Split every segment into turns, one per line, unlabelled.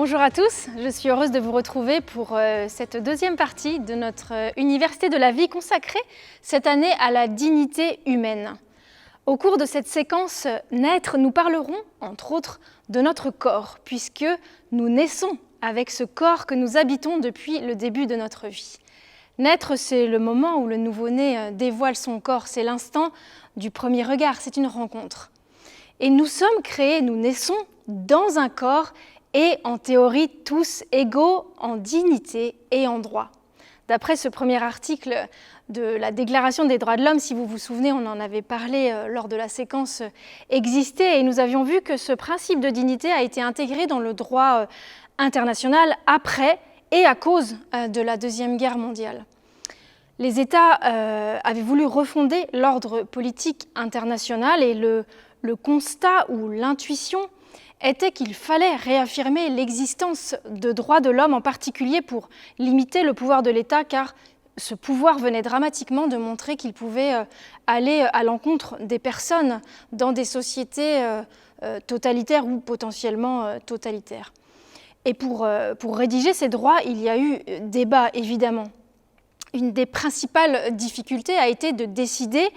Bonjour à tous, je suis heureuse de vous retrouver pour cette deuxième partie de notre Université de la vie consacrée cette année à la dignité humaine. Au cours de cette séquence Naître, nous parlerons, entre autres, de notre corps, puisque nous naissons avec ce corps que nous habitons depuis le début de notre vie. Naître, c'est le moment où le nouveau-né dévoile son corps, c'est l'instant du premier regard, c'est une rencontre. Et nous sommes créés, nous naissons dans un corps et en théorie tous égaux en dignité et en droit. D'après ce premier article de la Déclaration des droits de l'homme, si vous vous souvenez, on en avait parlé lors de la séquence Exister, et nous avions vu que ce principe de dignité a été intégré dans le droit international après et à cause de la Deuxième Guerre mondiale. Les États avaient voulu refonder l'ordre politique international et le constat ou l'intuition était qu'il fallait réaffirmer l'existence de droits de l'homme, en particulier pour limiter le pouvoir de l'État, car ce pouvoir venait dramatiquement de montrer qu'il pouvait aller à l'encontre des personnes dans des sociétés totalitaires ou potentiellement totalitaires. Et pour rédiger ces droits, il y a eu débat, évidemment. Une des principales difficultés a été de décider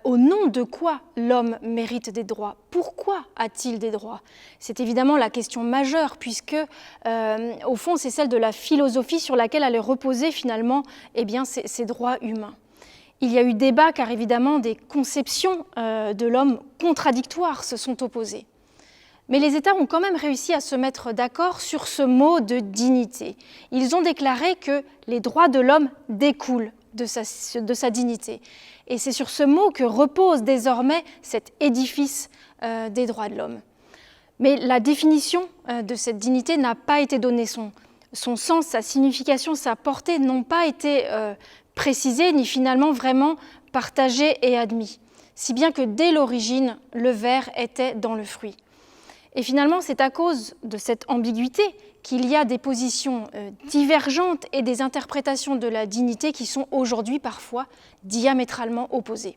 au nom de quoi l'homme mérite des droits. Pourquoi a-t-il des droits? C'est évidemment la question majeure, puisque au fond c'est celle de la philosophie sur laquelle allaient reposer finalement ces droits humains. Il y a eu débat car évidemment des conceptions de l'homme contradictoires se sont opposées. Mais les États ont quand même réussi à se mettre d'accord sur ce mot de dignité. Ils ont déclaré que les droits de l'homme découlent de sa dignité. Et c'est sur ce mot que repose désormais cet édifice des droits de l'homme. Mais la définition de cette dignité n'a pas été donnée. Son sens, sa signification, sa portée n'ont pas été précisées ni finalement vraiment partagées et admis. Si bien que dès l'origine, le ver était dans le fruit. Et finalement, c'est à cause de cette ambiguïté qu'il y a des positions divergentes et des interprétations de la dignité qui sont aujourd'hui parfois diamétralement opposées.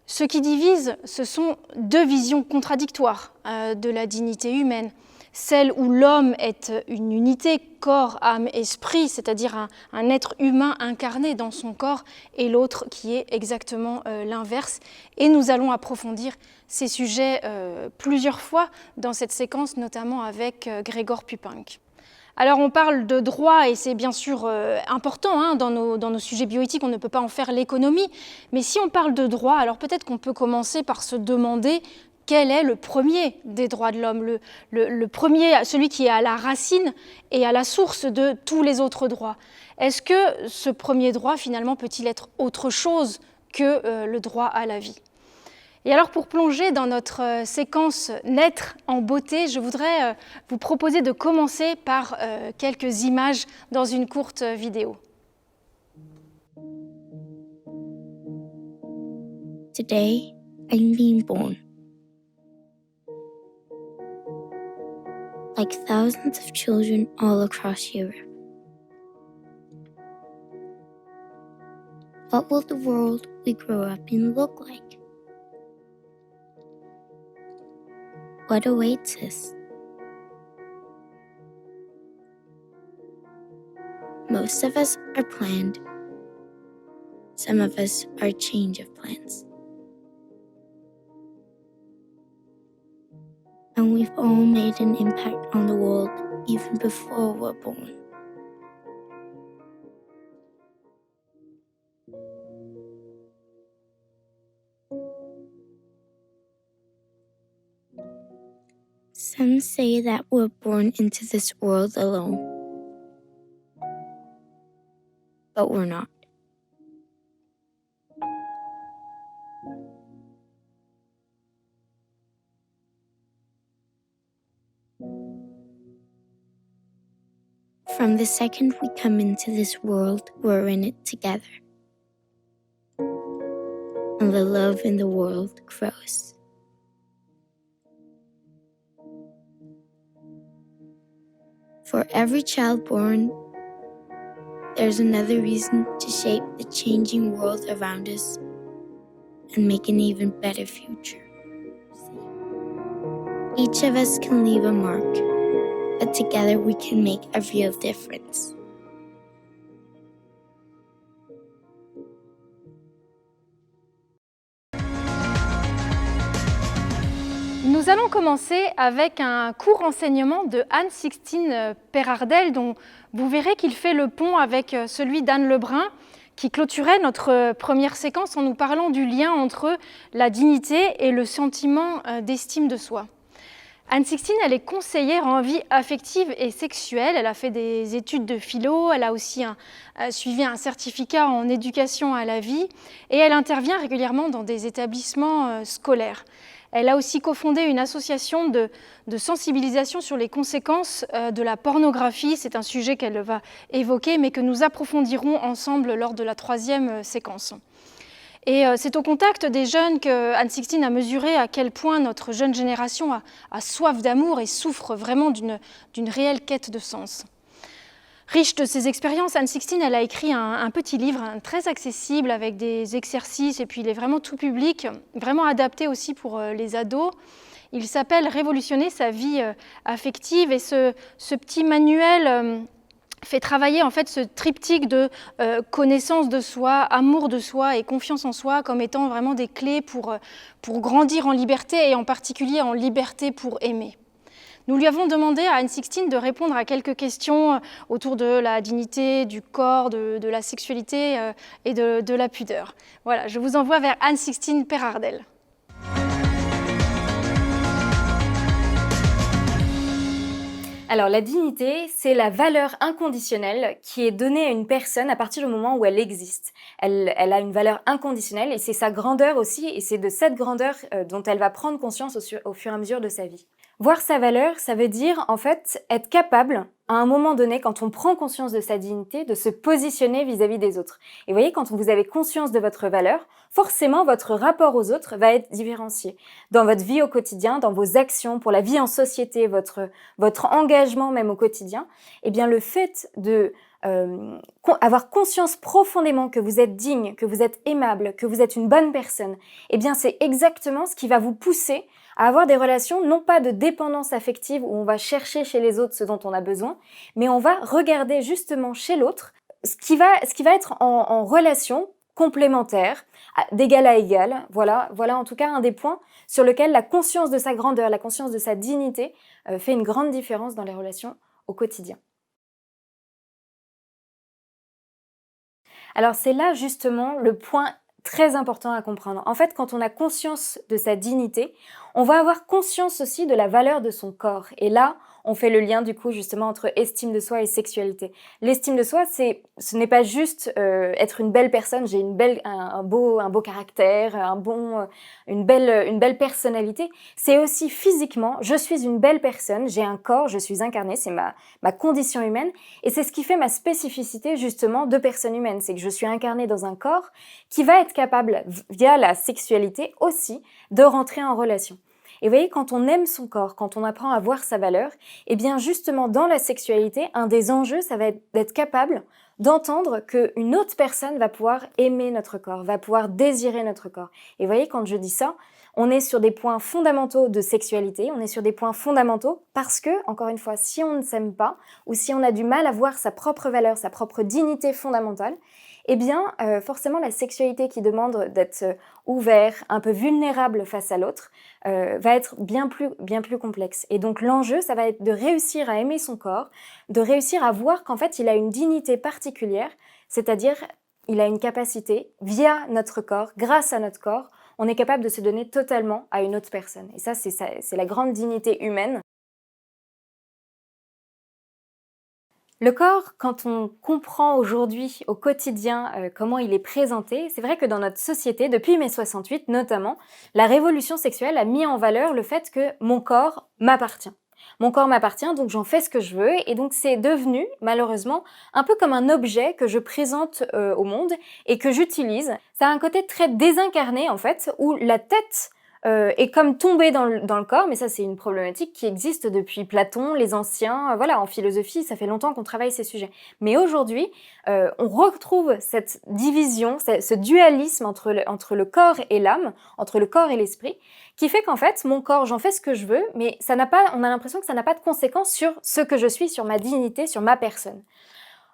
Ce qui divise, ce sont deux visions contradictoires de la dignité humaine. Celle où l'homme est une unité, corps, âme, esprit, c'est-à-dire un être humain incarné dans son corps, et l'autre qui est exactement l'inverse. Et nous allons approfondir ces sujets plusieurs fois dans cette séquence, notamment avec Gregor Pupink. Alors on parle de droit et c'est bien sûr important dans nos sujets bioéthiques, on ne peut pas en faire l'économie, mais si on parle de droit, alors peut-être qu'on peut commencer par se demander quel est le premier des droits de l'homme, le premier, celui qui est à la racine et à la source de tous les autres droits. Est-ce que ce premier droit, finalement, peut-il être autre chose que le droit à la vie? Et alors, pour plonger dans notre séquence Naître en beauté, je voudrais vous proposer de commencer par quelques images dans une courte vidéo.
Today, I'm being born. Like thousands of children all across Europe. What will the world we grow up in look like? What awaits us? Most of us are planned. Some of us are change of plans. And we've all made an impact on the world even before we're born. Some say that we're born into this world alone. But we're not. From the second we come into this world, we're in it together. And the love in the world grows. For every child born, there's another reason to shape the changing world around us and make an even better future. Each of us can leave a mark, but together we can make a real difference.
Nous allons commencer avec un court enseignement de Anne-Sixtine Perardel, dont vous verrez qu'il fait le pont avec celui d'Anne Lebrun, qui clôturait notre première séquence en nous parlant du lien entre la dignité et le sentiment d'estime de soi. Anne-Sixtine, elle est conseillère en vie affective et sexuelle. Elle a fait des études de philo, elle a aussi suivi un certificat en éducation à la vie et elle intervient régulièrement dans des établissements scolaires. Elle a aussi cofondé une association de sensibilisation sur les conséquences de la pornographie. C'est un sujet qu'elle va évoquer, mais que nous approfondirons ensemble lors de la troisième séquence. Et c'est au contact des jeunes que Anne-Sixtine a mesuré à quel point notre jeune génération a soif d'amour et souffre vraiment d'une réelle quête de sens. Riche de ses expériences, Anne-Sixtine, elle a écrit un petit livre très accessible avec des exercices et puis il est vraiment tout public, vraiment adapté aussi pour les ados. Il s'appelle « Révolutionner sa vie affective » et ce petit manuel fait travailler en fait ce triptyque de connaissance de soi, amour de soi et confiance en soi comme étant vraiment des clés pour grandir en liberté et en particulier en liberté pour aimer. Nous lui avons demandé à Anne-Sixtine de répondre à quelques questions autour de la dignité, du corps, de la sexualité et de la pudeur. Voilà, je vous envoie vers Anne-Sixtine Perardel.
Alors la dignité, c'est la valeur inconditionnelle qui est donnée à une personne à partir du moment où elle existe. Elle a une valeur inconditionnelle et c'est sa grandeur aussi, et c'est de cette grandeur dont elle va prendre conscience au fur et à mesure de sa vie. Voir sa valeur, ça veut dire en fait être capable, à un moment donné, quand on prend conscience de sa dignité, de se positionner vis-à-vis des autres. Et vous voyez, quand vous avez conscience de votre valeur, forcément votre rapport aux autres va être différencié. Dans votre vie au quotidien, dans vos actions, pour la vie en société, votre engagement même au quotidien, eh bien le fait de avoir conscience profondément que vous êtes digne, que vous êtes aimable, que vous êtes une bonne personne, eh bien c'est exactement ce qui va vous pousser à avoir des relations non pas de dépendance affective où on va chercher chez les autres ce dont on a besoin, mais on va regarder justement chez l'autre ce qui va être en relation complémentaire, d'égal à égal. Voilà en tout cas un des points sur lequel la conscience de sa grandeur, la conscience de sa dignité fait une grande différence dans les relations au quotidien. Alors c'est là justement le point très important à comprendre. En fait, quand on a conscience de sa dignité, on va avoir conscience aussi de la valeur de son corps. Et là, on fait le lien du coup justement entre estime de soi et sexualité. L'estime de soi, ce n'est pas juste être une belle personne, j'ai un beau caractère, une belle personnalité. C'est aussi physiquement, je suis une belle personne, j'ai un corps, je suis incarnée, c'est ma condition humaine. Et c'est ce qui fait ma spécificité justement de personne humaine, c'est que je suis incarnée dans un corps qui va être capable, via la sexualité aussi, de rentrer en relation. Et vous voyez, quand on aime son corps, quand on apprend à voir sa valeur, eh bien justement dans la sexualité, un des enjeux, ça va être d'être capable d'entendre qu'une autre personne va pouvoir aimer notre corps, va pouvoir désirer notre corps. Et vous voyez, quand je dis ça, on est sur des points fondamentaux de sexualité, on est sur des points fondamentaux parce que, encore une fois, si on ne s'aime pas ou si on a du mal à voir sa propre valeur, sa propre dignité fondamentale, eh bien, forcément, la sexualité qui demande d'être ouvert, un peu vulnérable face à l'autre, va être bien plus complexe. Et donc, l'enjeu, ça va être de réussir à aimer son corps, de réussir à voir qu'en fait, il a une dignité particulière, c'est-à-dire, il a une capacité, via notre corps, grâce à notre corps, on est capable de se donner totalement à une autre personne. Et ça, c'est la grande dignité humaine. Le corps, quand on comprend aujourd'hui au quotidien comment il est présenté, c'est vrai que dans notre société, depuis mai 68 notamment, la révolution sexuelle a mis en valeur le fait que mon corps m'appartient. Mon corps m'appartient, donc j'en fais ce que je veux, et donc c'est devenu, malheureusement, un peu comme un objet que je présente au monde et que j'utilise. Ça a un côté très désincarné, en fait, où la tête est comme tombé dans le corps, mais ça c'est une problématique qui existe depuis Platon, les anciens, voilà, en philosophie, ça fait longtemps qu'on travaille ces sujets. Mais aujourd'hui, on retrouve cette division, ce dualisme entre le corps et l'âme, entre le corps et l'esprit, qui fait qu'en fait, mon corps, j'en fais ce que je veux, mais on a l'impression que ça n'a pas de conséquences sur ce que je suis, sur ma dignité, sur ma personne.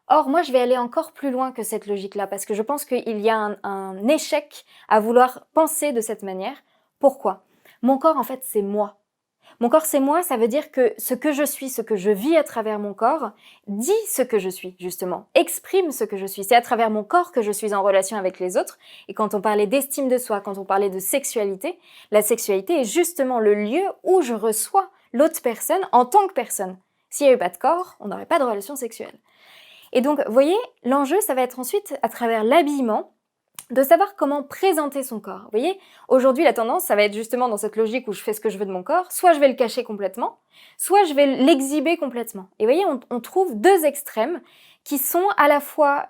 Or, moi, je vais aller encore plus loin que cette logique-là, parce que je pense qu'il y a un échec à vouloir penser de cette manière. Pourquoi ? Mon corps, en fait, c'est moi. Mon corps, c'est moi, ça veut dire que ce que je suis, ce que je vis à travers mon corps, dit ce que je suis, justement, exprime ce que je suis. C'est à travers mon corps que je suis en relation avec les autres. Et quand on parlait d'estime de soi, quand on parlait de sexualité, la sexualité est justement le lieu où je reçois l'autre personne en tant que personne. S'il n'y avait pas de corps, on n'aurait pas de relation sexuelle. Et donc, vous voyez, l'enjeu, ça va être ensuite, à travers l'habillement, de savoir comment présenter son corps. Vous voyez, aujourd'hui, la tendance, ça va être justement dans cette logique où je fais ce que je veux de mon corps, soit je vais le cacher complètement, soit je vais l'exhiber complètement. Et vous voyez, on trouve deux extrêmes qui sont à la fois...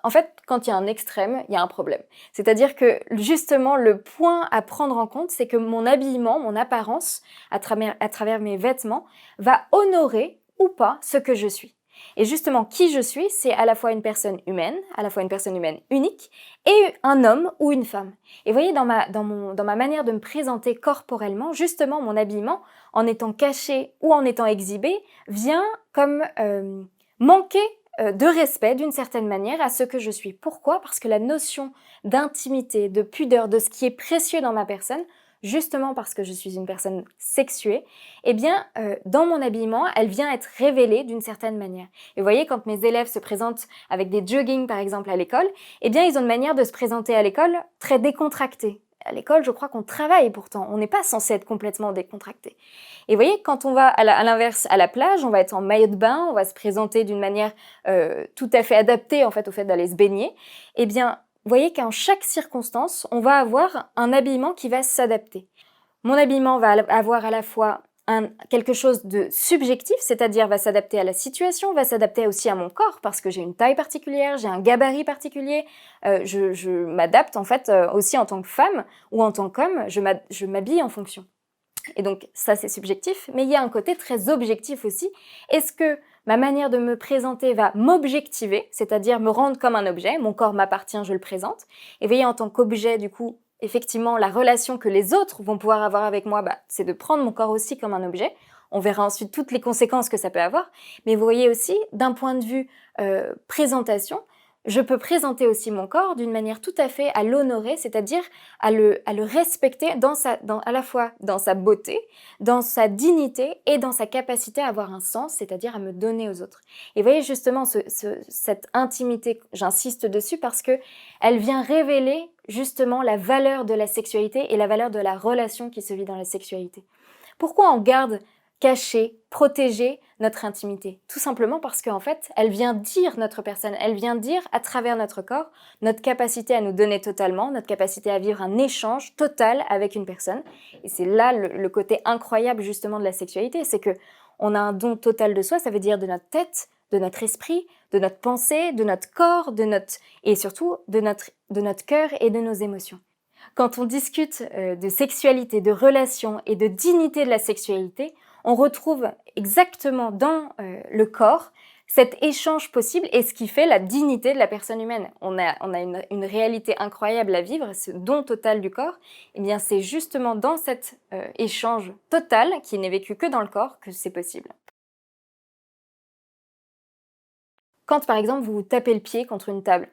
en fait, quand il y a un extrême, il y a un problème. C'est-à-dire que, justement, le point à prendre en compte, c'est que mon habillement, mon apparence, à travers mes vêtements, va honorer ou pas ce que je suis. Et justement, qui je suis, c'est à la fois une personne humaine unique, et un homme ou une femme. Et vous voyez, dans ma manière de me présenter corporellement, justement, mon habillement, en étant caché ou en étant exhibé, vient comme manquer de respect, d'une certaine manière, à ce que je suis. Pourquoi ? Parce que la notion d'intimité, de pudeur, de ce qui est précieux dans ma personne, justement parce que je suis une personne sexuée, eh bien, dans mon habillement, elle vient être révélée d'une certaine manière. Et vous voyez, quand mes élèves se présentent avec des joggings, par exemple, à l'école, eh bien, ils ont une manière de se présenter à l'école très décontractée. À l'école, je crois qu'on travaille pourtant, on n'est pas censé être complètement décontracté. Et vous voyez, quand on va à l'inverse, à la plage, on va être en maillot de bain, on va se présenter d'une manière tout à fait adaptée, en fait, au fait d'aller se baigner, eh bien, vous voyez qu'en chaque circonstance, on va avoir un habillement qui va s'adapter. Mon habillement va avoir à la fois quelque chose de subjectif, c'est-à-dire va s'adapter à la situation, va s'adapter aussi à mon corps, parce que j'ai une taille particulière, j'ai un gabarit particulier, je m'adapte en fait aussi en tant que femme ou en tant qu'homme, je m'habille en fonction. Et donc ça c'est subjectif, mais il y a un côté très objectif aussi. Est-ce que ma manière de me présenter va m'objectiver, c'est-à-dire me rendre comme un objet, mon corps m'appartient, je le présente. Et vous voyez, en tant qu'objet, du coup, effectivement, la relation que les autres vont pouvoir avoir avec moi, c'est de prendre mon corps aussi comme un objet. On verra ensuite toutes les conséquences que ça peut avoir. Mais vous voyez aussi, d'un point de vue présentation, je peux présenter aussi mon corps d'une manière tout à fait à l'honorer, c'est-à-dire à le respecter à la fois dans sa beauté, dans sa dignité et dans sa capacité à avoir un sens, c'est-à-dire à me donner aux autres. Et vous voyez justement cette intimité, j'insiste dessus parce que elle vient révéler justement la valeur de la sexualité et la valeur de la relation qui se vit dans la sexualité. Pourquoi on garde cacher, protéger notre intimité? Tout simplement parce qu'en fait, elle vient dire notre personne, elle vient dire à travers notre corps notre capacité à nous donner totalement, notre capacité à vivre un échange total avec une personne. Et c'est là le côté incroyable justement de la sexualité, c'est que on a un don total de soi, ça veut dire de notre tête, de notre esprit, de notre pensée, de notre corps, et surtout de notre cœur et de nos émotions. Quand on discute de sexualité, de relations et de dignité de la sexualité, on retrouve exactement dans le corps cet échange possible et ce qui fait la dignité de la personne humaine. On a une réalité incroyable à vivre, ce don total du corps. Eh bien, c'est justement dans cet échange total, qui n'est vécu que dans le corps, que c'est possible. Quand, par exemple, vous vous tapez le pied contre une table,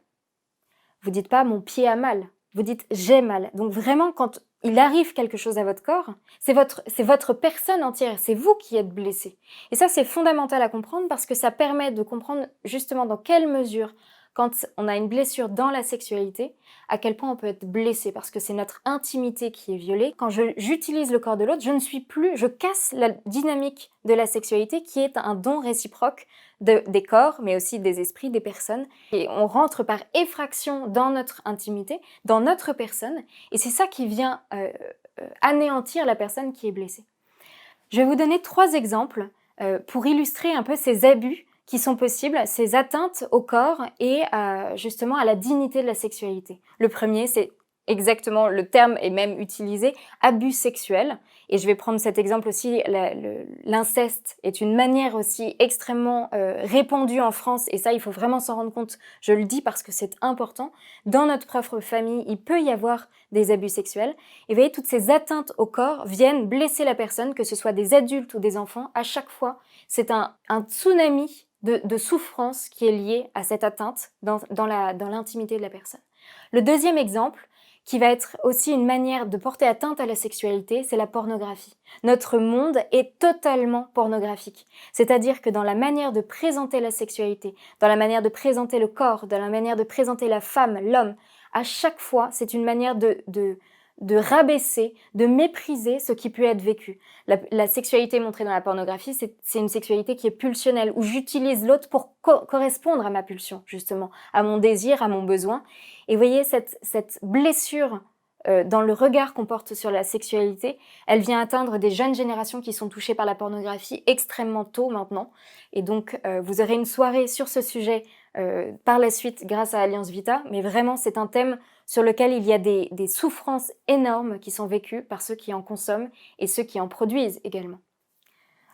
vous dites pas « mon pied a mal », vous dites « j'ai mal ». Donc vraiment, quand il arrive quelque chose à votre corps, c'est votre personne entière, c'est vous qui êtes blessé. Et ça, c'est fondamental à comprendre parce que ça permet de comprendre justement dans quelle mesure, quand on a une blessure dans la sexualité, à quel point on peut être blessé parce que c'est notre intimité qui est violée. Quand j'utilise le corps de l'autre, je casse la dynamique de la sexualité qui est un don réciproque des corps, mais aussi des esprits, des personnes. Et on rentre par effraction dans notre intimité, dans notre personne, et c'est ça qui vient anéantir la personne qui est blessée. Je vais vous donner 3 exemples pour illustrer un peu ces abus qui sont possibles, ces atteintes au corps et justement à la dignité de la sexualité. Le premier, c'est exactement, le terme est même utilisé, abus sexuel. Et je vais prendre cet exemple aussi, l'inceste est une manière aussi extrêmement répandue en France, et ça, il faut vraiment s'en rendre compte, je le dis parce que c'est important. Dans notre propre famille, il peut y avoir des abus sexuels. Et vous voyez, toutes ces atteintes au corps viennent blesser la personne, que ce soit des adultes ou des enfants. À chaque fois, c'est un tsunami de souffrance qui est lié à cette atteinte dans l'intimité de la personne. Le deuxième exemple, qui va être aussi une manière de porter atteinte à la sexualité, c'est la pornographie. Notre monde est totalement pornographique. C'est-à-dire que dans la manière de présenter la sexualité, dans la manière de présenter le corps, dans la manière de présenter la femme, l'homme, à chaque fois, c'est une manière de rabaisser, de mépriser ce qui peut être vécu. La sexualité montrée dans la pornographie, c'est une sexualité qui est pulsionnelle, où j'utilise l'autre pour correspondre à ma pulsion, justement, à mon désir, à mon besoin. Et vous voyez, cette blessure dans le regard qu'on porte sur la sexualité, elle vient atteindre des jeunes générations qui sont touchées par la pornographie extrêmement tôt maintenant. Et donc, vous aurez une soirée sur ce sujet par la suite grâce à Alliance Vita, mais vraiment, c'est un thème sur lequel il y a des souffrances énormes qui sont vécues par ceux qui en consomment et ceux qui en produisent également.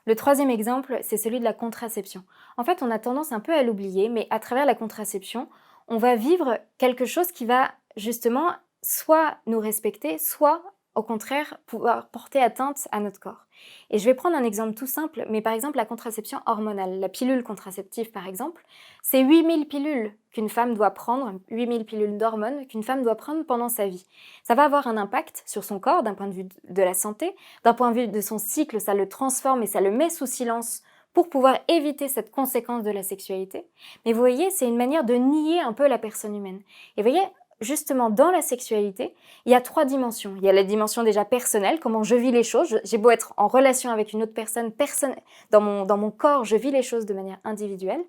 Le troisième exemple, c'est celui de la contraception. En fait, on a tendance un peu à l'oublier, mais à travers la contraception, on va vivre quelque chose qui va justement soit nous respecter, soit au contraire pouvoir porter atteinte à notre corps. Et je vais prendre un exemple tout simple, mais par exemple la contraception hormonale, la pilule contraceptive par exemple, c'est 8000 pilules qu'une femme doit prendre, 8000 pilules d'hormones qu'une femme doit prendre pendant sa vie. Ça va avoir un impact sur son corps d'un point de vue de la santé, d'un point de vue de son cycle, ça le transforme et ça le met sous silence pour pouvoir éviter cette conséquence de la sexualité. Mais vous voyez, c'est une manière de nier un peu la personne humaine. Et vous voyez, justement, dans la sexualité, il y a 3 dimensions. Il y a la dimension déjà personnelle, comment je vis les choses. J'ai beau être en relation avec une autre personne, dans mon corps, je vis les choses de manière individuelle.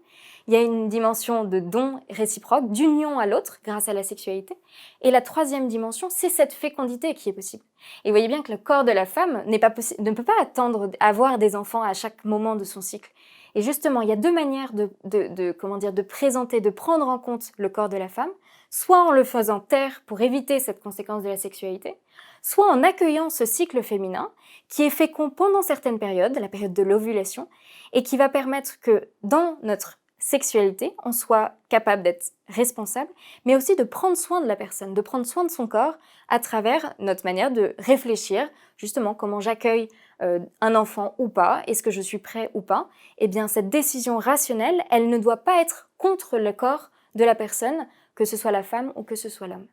Il y a une dimension de don réciproque, d'union à l'autre grâce à la sexualité. Et la 3e dimension, c'est cette fécondité qui est possible. Et vous voyez bien que le corps de la femme ne peut pas attendre à avoir des enfants à chaque moment de son cycle. Et justement, il y a 2 manières de présenter, de prendre en compte le corps de la femme, soit en le faisant taire pour éviter cette conséquence de la sexualité, soit en accueillant ce cycle féminin qui est fécond pendant certaines périodes, la période de l'ovulation, et qui va permettre que dans notre sexualité, on soit capable d'être responsable, mais aussi de prendre soin de la personne, de prendre soin de son corps à travers notre manière de réfléchir, justement, comment j'accueille un enfant ou pas, est-ce que je suis prêt ou pas. Eh bien, cette décision rationnelle, elle ne doit pas être contre le corps de la personne, que ce soit la femme ou que ce soit l'homme.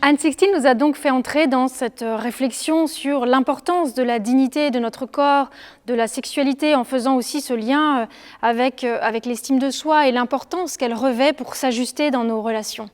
Anne Sixtine nous a donc fait entrer dans cette réflexion sur l'importance de la dignité de notre corps, de la sexualité, en faisant aussi ce lien avec l'estime de soi et l'importance qu'elle revêt pour s'ajuster dans nos relations.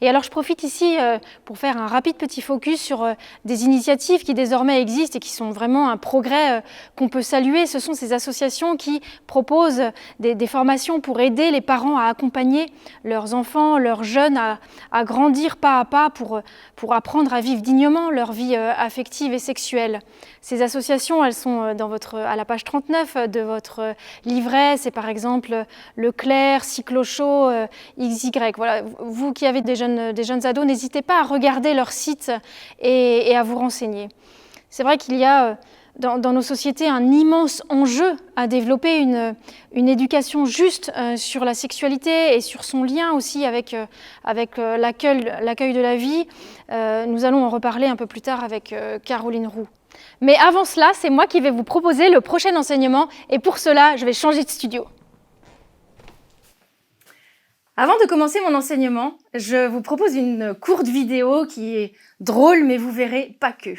Et alors je profite ici pour faire un rapide petit focus sur des initiatives qui désormais existent et qui sont vraiment un progrès qu'on peut saluer. Ce sont ces associations qui proposent des formations pour aider les parents à accompagner leurs enfants, leurs jeunes à grandir pas à pas pour apprendre à vivre dignement leur vie affective et sexuelle. Ces associations, elles sont à la page 39 de votre livret. C'est par exemple Leclerc, Cyclochaud, XY. Voilà. Vous qui avez des jeunes ados, n'hésitez pas à regarder leur site et à vous renseigner. C'est vrai qu'il y a dans nos sociétés un immense enjeu à développer une éducation juste sur la sexualité et sur son lien aussi avec l'accueil de la vie. Nous allons en reparler un peu plus tard avec Caroline Roux. Mais avant cela, c'est moi qui vais vous proposer le prochain enseignement et pour cela, je vais changer de studio. Avant de commencer mon enseignement, je vous propose une courte vidéo qui est drôle, mais vous verrez pas que.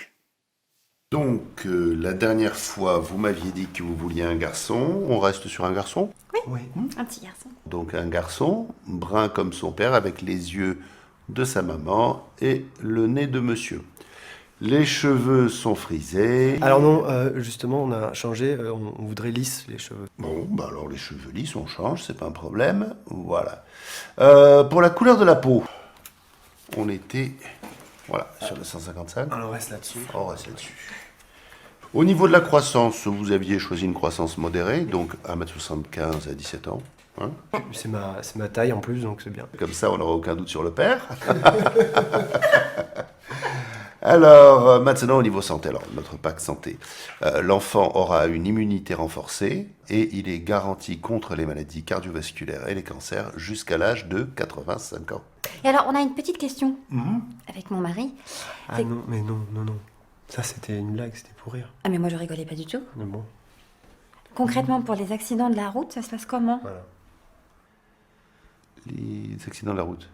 Donc, la dernière fois, vous m'aviez dit que vous vouliez un garçon. On reste sur un garçon ?
Oui, un petit garçon.
Donc, un garçon, brun comme son père, avec les yeux de sa maman et le nez de monsieur. Les cheveux sont frisés.
Alors non, justement, on a changé, on voudrait lisse les cheveux.
Bon, bah alors les cheveux lisses, on change, c'est pas un problème. Voilà. Pour la couleur de la peau, on était, voilà, sur le 155.
Alors on reste là-dessus.
On reste là-dessus. Au niveau de la croissance, vous aviez choisi une croissance modérée, donc 1m75 à 17 ans. Hein.
C'est ma taille en plus, donc c'est bien.
Comme ça, on n'aura aucun doute sur le père. Alors, maintenant, au niveau santé, alors, notre pack santé. L'enfant aura une immunité renforcée et il est garanti contre les maladies cardiovasculaires et les cancers jusqu'à l'âge de 85 ans.
Et alors, on a une petite question avec mon mari.
Ah
C'est-
non, mais non. Ça, c'était une blague, c'était pour rire.
Ah, mais moi, je rigolais pas du tout.
Mais bon,
Concrètement, pour les accidents de la route, ça se passe comment?
voilà.
Les accidents de la route.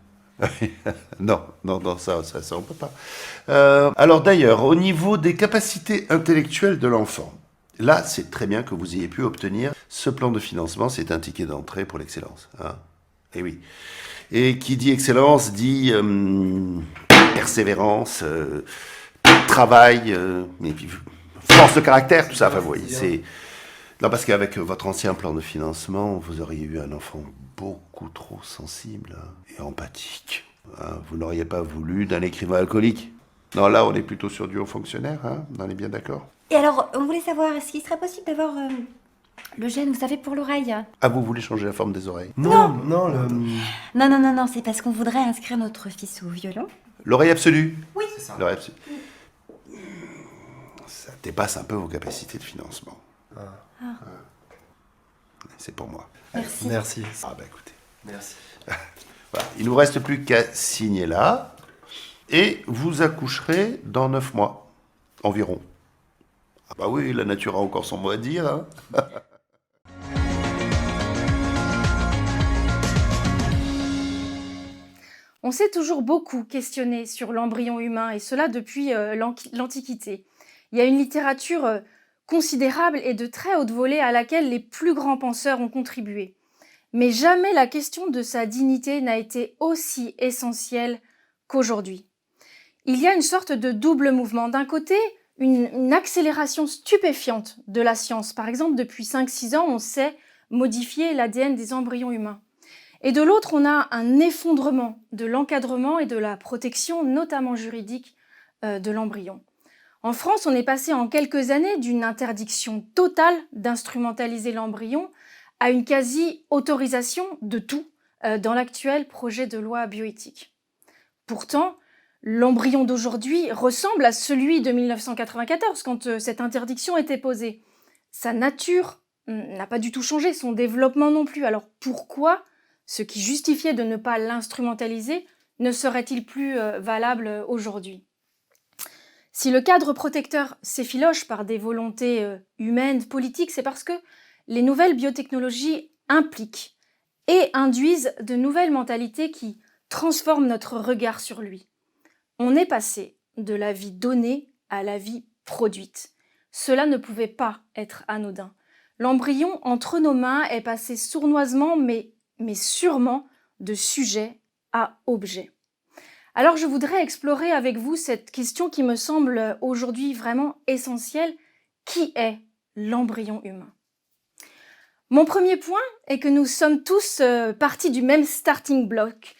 Non, ça, on peut pas. Alors d'ailleurs, au niveau des capacités intellectuelles de l'enfant, là, c'est très bien que vous ayez pu obtenir ce plan de financement. C'est un ticket d'entrée pour l'excellence. Hein. Et oui. Et qui dit excellence dit persévérance, travail, et puis force de caractère, tout ça. Enfin, vous voyez, c'est... Non, parce qu'avec votre ancien plan de financement, vous auriez eu un enfant beaucoup trop sensible et empathique. Hein. Vous n'auriez pas voulu d'un écrivain alcoolique. Non, là, on est plutôt sur du haut fonctionnaire, hein. On est bien d'accord.
Et alors, on voulait savoir, est-ce qu'il serait possible d'avoir le gène, vous savez, pour l'oreille?
Ah, vous voulez changer la forme des oreilles?
Non,
Non, c'est parce qu'on voudrait inscrire notre fils au violon.
L'oreille absolue?
Oui.
c'est ça.
L'oreille absolue. Ça dépasse un peu vos capacités de financement. C'est pour moi.
Merci.
Merci.
Ah, bah écoutez.
Merci.
Voilà. Il ne vous reste plus qu'à signer là. Et vous accoucherez dans 9 mois, environ. Ah bah oui, la nature a encore son mot à dire. Hein.
On s'est toujours beaucoup questionné sur l'embryon humain, et cela depuis l'Antiquité. Il y a une littérature considérable et de très haute volée à laquelle les plus grands penseurs ont contribué. Mais jamais la question de sa dignité n'a été aussi essentielle qu'aujourd'hui. Il y a une sorte de double mouvement. D'un côté, une accélération stupéfiante de la science. Par exemple, depuis 5-6 ans, on sait modifier l'ADN des embryons humains. Et de l'autre, on a un effondrement de l'encadrement et de la protection, notamment juridique, de l'embryon. En France, on est passé en quelques années d'une interdiction totale d'instrumentaliser l'embryon à une quasi-autorisation de tout dans l'actuel projet de loi bioéthique. Pourtant, l'embryon d'aujourd'hui ressemble à celui de 1994, quand cette interdiction était posée. Sa nature n'a pas du tout changé, son développement non plus. Alors pourquoi ce qui justifiait de ne pas l'instrumentaliser ne serait-il plus valable aujourd'hui? Si le cadre protecteur s'effiloche par des volontés humaines, politiques, c'est parce que les nouvelles biotechnologies impliquent et induisent de nouvelles mentalités qui transforment notre regard sur lui. On est passé de la vie donnée à la vie produite. Cela ne pouvait pas être anodin. L'embryon entre nos mains est passé sournoisement, mais sûrement, de sujet à objet. Alors je voudrais explorer avec vous cette question qui me semble aujourd'hui vraiment essentielle. Qui est l'embryon humain? Mon premier point est que nous sommes tous partis du même starting block.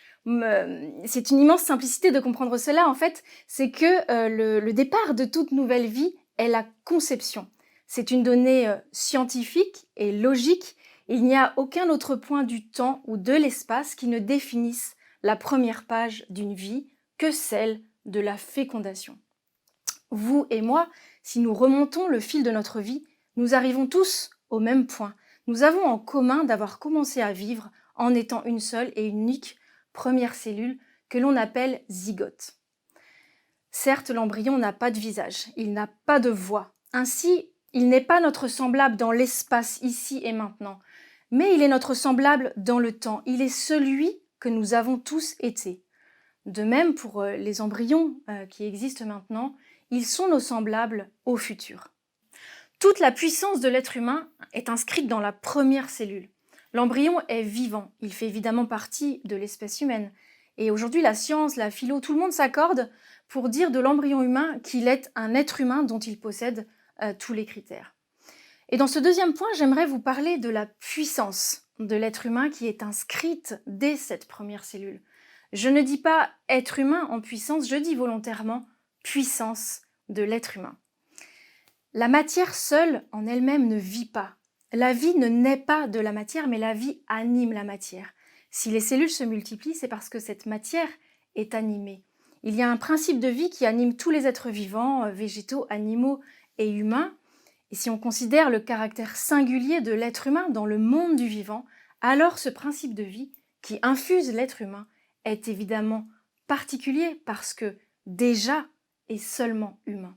C'est une immense simplicité de comprendre cela, en fait, c'est que le départ de toute nouvelle vie est la conception. C'est une donnée scientifique et logique. Il n'y a aucun autre point du temps ou de l'espace qui ne définisse la première page d'une vie que celle de la fécondation. Vous et moi, si nous remontons le fil de notre vie, nous arrivons tous au même point. Nous avons en commun d'avoir commencé à vivre en étant une seule et unique première cellule que l'on appelle zygote. Certes, l'embryon n'a pas de visage, il n'a pas de voix. Ainsi, il n'est pas notre semblable dans l'espace ici et maintenant, mais il est notre semblable dans le temps. Il est celui que nous avons tous été. De même pour les embryons qui existent maintenant, ils sont nos semblables au futur. Toute la puissance de l'être humain est inscrite dans la première cellule. L'embryon est vivant, il fait évidemment partie de l'espèce humaine. Et aujourd'hui, la science, la philo, tout le monde s'accorde pour dire de l'embryon humain qu'il est un être humain dont il possède tous les critères. Et dans ce deuxième point, j'aimerais vous parler de la puissance de l'être humain qui est inscrite dès cette première cellule. Je ne dis pas être humain en puissance, je dis volontairement puissance de l'être humain. La matière seule en elle-même ne vit pas. la vie ne naît pas de la matière, mais la vie anime la matière. Si les cellules se multiplient, c'est parce que cette matière est animée. Il y a un principe de vie qui anime tous les êtres vivants, végétaux, animaux et humains. Et si on considère le caractère singulier de l'être humain dans le monde du vivant, alors ce principe de vie qui infuse l'être humain est évidemment particulier parce que déjà et seulement humain.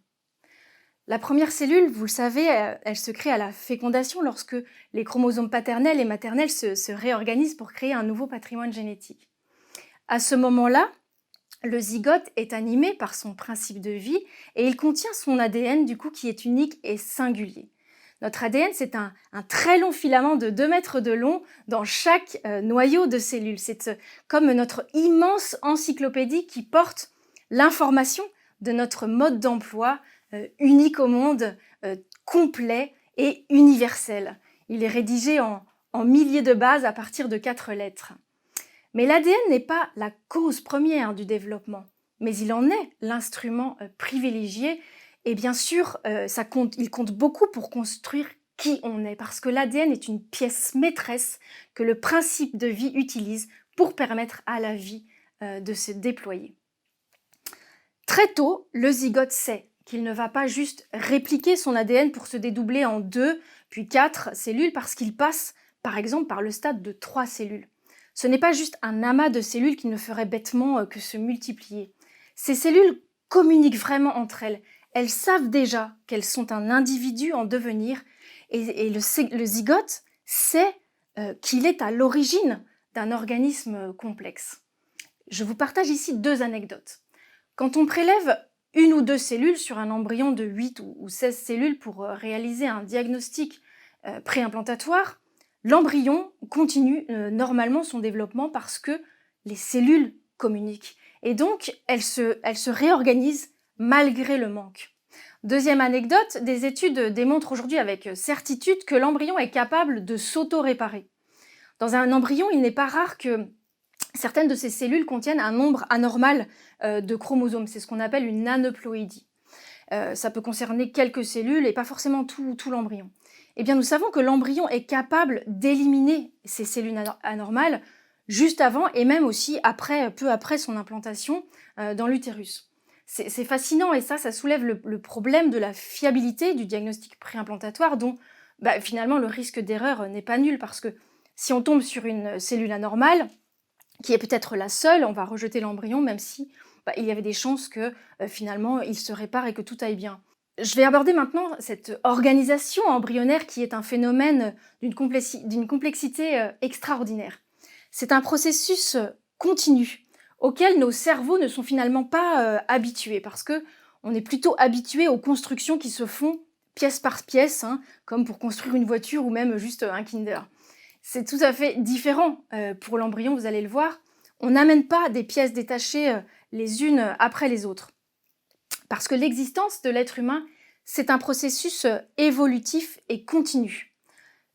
La première cellule, vous le savez, elle se crée à la fécondation lorsque les chromosomes paternels et maternels se réorganisent pour créer un nouveau patrimoine génétique. À ce moment-là, le zygote est animé par son principe de vie et il contient son ADN du coup qui est unique et singulier. Notre ADN, c'est un très long filament de 2 mètres de long dans chaque noyau de cellule. C'est comme notre immense encyclopédie qui porte l'information de notre mode d'emploi unique au monde, complet et universel. Il est rédigé en milliers de bases à partir de 4 lettres. Mais l'ADN n'est pas la cause première du développement, mais il en est l'instrument privilégié. Et bien sûr, il compte beaucoup pour construire qui on est, parce que l'ADN est une pièce maîtresse que le principe de vie utilise pour permettre à la vie de se déployer. Très tôt, le zygote sait qu'il ne va pas juste répliquer son ADN pour se dédoubler en 2, puis 4 cellules, parce qu'il passe, par exemple, par le stade de 3 cellules. Ce n'est pas juste un amas de cellules qui ne ferait bêtement que se multiplier. Ces cellules communiquent vraiment entre elles. Elles savent déjà qu'elles sont un individu en devenir et le zygote sait qu'il est à l'origine d'un organisme complexe. Je vous partage ici 2 anecdotes. Quand on prélève 1 ou 2 cellules sur un embryon de 8 ou 16 cellules pour réaliser un diagnostic préimplantatoire, l'embryon continue normalement son développement parce que les cellules communiquent. Et donc, elles se réorganisent malgré le manque. Deuxième anecdote, des études démontrent aujourd'hui avec certitude que l'embryon est capable de s'auto-réparer. Dans un embryon, il n'est pas rare que certaines de ces cellules contiennent un nombre anormal de chromosomes. C'est ce qu'on appelle une aneuploïdie. Ça peut concerner quelques cellules et pas forcément tout l'embryon. Eh bien, nous savons que l'embryon est capable d'éliminer ces cellules anormales juste avant et même aussi peu après son implantation dans l'utérus. C'est fascinant et ça soulève le problème de la fiabilité du diagnostic préimplantatoire dont finalement le risque d'erreur n'est pas nul parce que si on tombe sur une cellule anormale, qui est peut-être la seule, on va rejeter l'embryon même si il y avait des chances que finalement il se répare et que tout aille bien. Je vais aborder maintenant cette organisation embryonnaire qui est un phénomène d'une complexité extraordinaire. C'est un processus continu auquel nos cerveaux ne sont finalement pas habitués parce que on est plutôt habitué aux constructions qui se font pièce par pièce, comme pour construire une voiture ou même juste un Kinder. C'est tout à fait différent pour l'embryon, vous allez le voir. On n'amène pas des pièces détachées les unes après les autres. Parce que l'existence de l'être humain, c'est un processus évolutif et continu.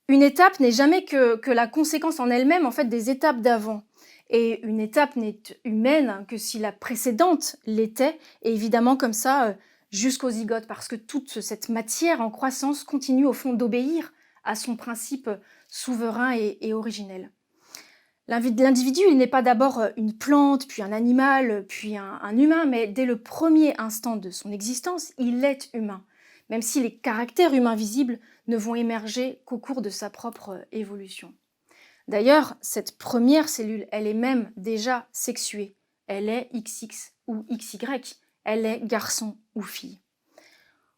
Une étape n'est jamais que la conséquence en elle-même en fait, des étapes d'avant. Et une étape n'est humaine que si la précédente l'était, et évidemment comme ça jusqu'au zygote, parce que toute cette matière en croissance continue au fond d'obéir à son principe souverain et originel. L'individu, il n'est pas d'abord une plante, puis un animal, puis un humain, mais dès le premier instant de son existence, il est humain, même si les caractères humains visibles ne vont émerger qu'au cours de sa propre évolution. D'ailleurs, cette première cellule, elle est même déjà sexuée. Elle est XX ou XY, elle est garçon ou fille.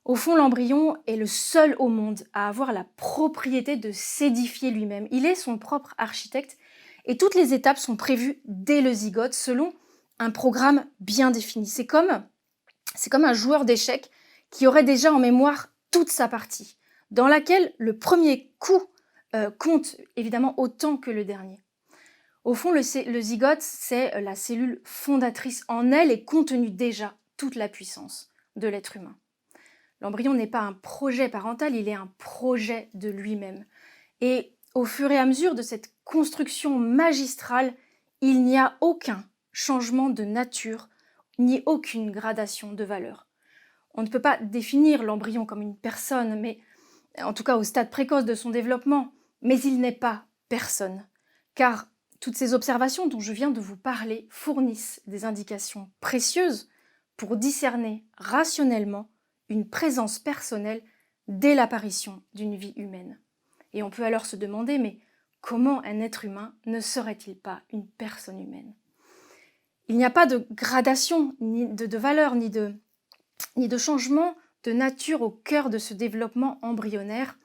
Au fond, l'embryon est le seul au monde à avoir la propriété de s'édifier lui-même. Il est son propre architecte et toutes les étapes sont prévues dès le zygote selon un programme bien défini. C'est comme un joueur d'échecs qui aurait déjà en mémoire toute sa partie, dans laquelle le premier coup compte évidemment autant que le dernier. Au fond, le zygote, c'est la cellule fondatrice. En elle est contenue déjà toute la puissance de l'être humain. L'embryon n'est pas un projet parental, il est un projet de lui-même. Et au fur et à mesure de cette construction magistrale, il n'y a aucun changement de nature, ni aucune gradation de valeur. On ne peut pas définir l'embryon comme une personne, mais en tout cas au stade précoce de son développement, mais il n'est pas personne, car toutes ces observations dont je viens de vous parler fournissent des indications précieuses pour discerner rationnellement une présence personnelle dès l'apparition d'une vie humaine. Et on peut alors se demander, mais comment un être humain ne serait-il pas une personne humaine? Il n'y a pas de gradation, ni de valeur, ni de changement de nature au cœur de ce développement embryonnaire.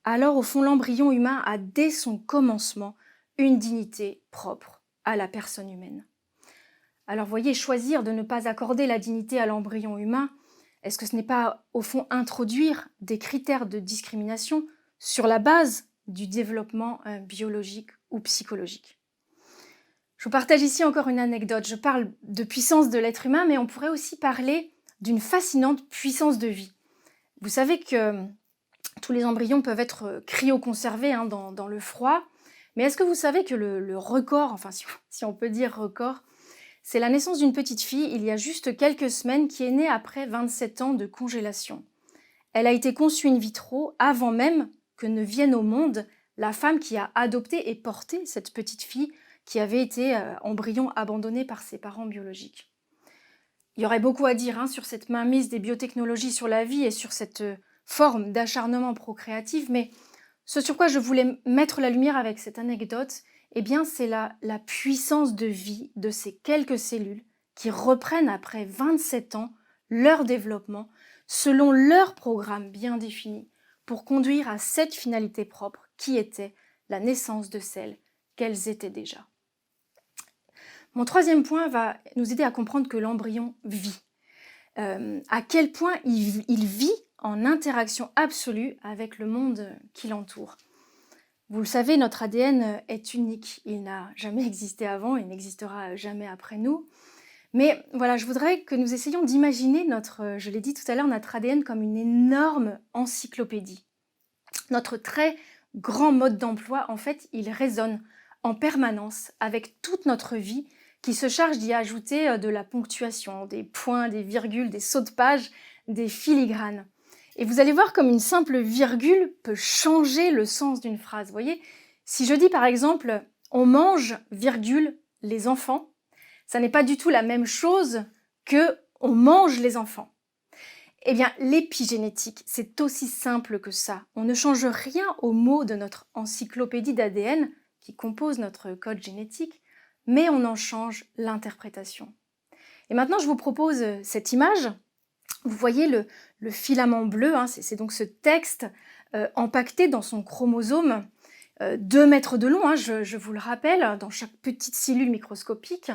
Alors, au fond, l'embryon humain a dès son commencement une dignité propre à la personne humaine. Alors, voyez, choisir de ne pas accorder la dignité à l'embryon humain, est-ce que ce n'est pas, au fond, introduire des critères de discrimination sur la base du développement biologique ou psychologique? Je vous partage ici encore une anecdote. Je parle de puissance de l'être humain, mais on pourrait aussi parler d'une fascinante puissance de vie. Vous savez que tous les embryons peuvent être cryoconservés dans le froid, mais est-ce que vous savez que le record, enfin si on peut dire record, c'est la naissance d'une petite fille il y a juste quelques semaines qui est née après 27 ans de congélation. Elle a été conçue in vitro avant même que ne vienne au monde la femme qui a adopté et porté cette petite fille qui avait été embryon abandonné par ses parents biologiques. Il y aurait beaucoup à dire sur cette mainmise des biotechnologies sur la vie et sur cette forme d'acharnement procréatif, mais ce sur quoi je voulais mettre la lumière avec cette anecdote, eh bien c'est la puissance de vie de ces quelques cellules qui reprennent après 27 ans leur développement selon leur programme bien défini pour conduire à cette finalité propre qui était la naissance de celles qu'elles étaient déjà. Mon troisième point va nous aider à comprendre que l'embryon vit. À quel point il vit en interaction absolue avec le monde qui l'entoure. Vous le savez, notre ADN est unique. Il n'a jamais existé avant, il n'existera jamais après nous. Mais voilà, je voudrais que nous essayions d'imaginer je l'ai dit tout à l'heure, notre ADN comme une énorme encyclopédie. Notre très grand mode d'emploi, en fait, il résonne en permanence avec toute notre vie qui se charge d'y ajouter de la ponctuation, des points, des virgules, des sauts de page, des filigranes. Et vous allez voir comme une simple virgule peut changer le sens d'une phrase. Vous voyez, si je dis par exemple « on mange, virgule, les enfants », ça n'est pas du tout la même chose que « on mange les enfants ». Eh bien, l'épigénétique, c'est aussi simple que ça. On ne change rien aux mots de notre encyclopédie d'ADN qui compose notre code génétique, mais on en change l'interprétation. Et maintenant, je vous propose cette image. Vous voyez le filament bleu, c'est donc ce texte empaqueté dans son chromosome, 2 mètres de long, je vous le rappelle, dans chaque petite cellule microscopique.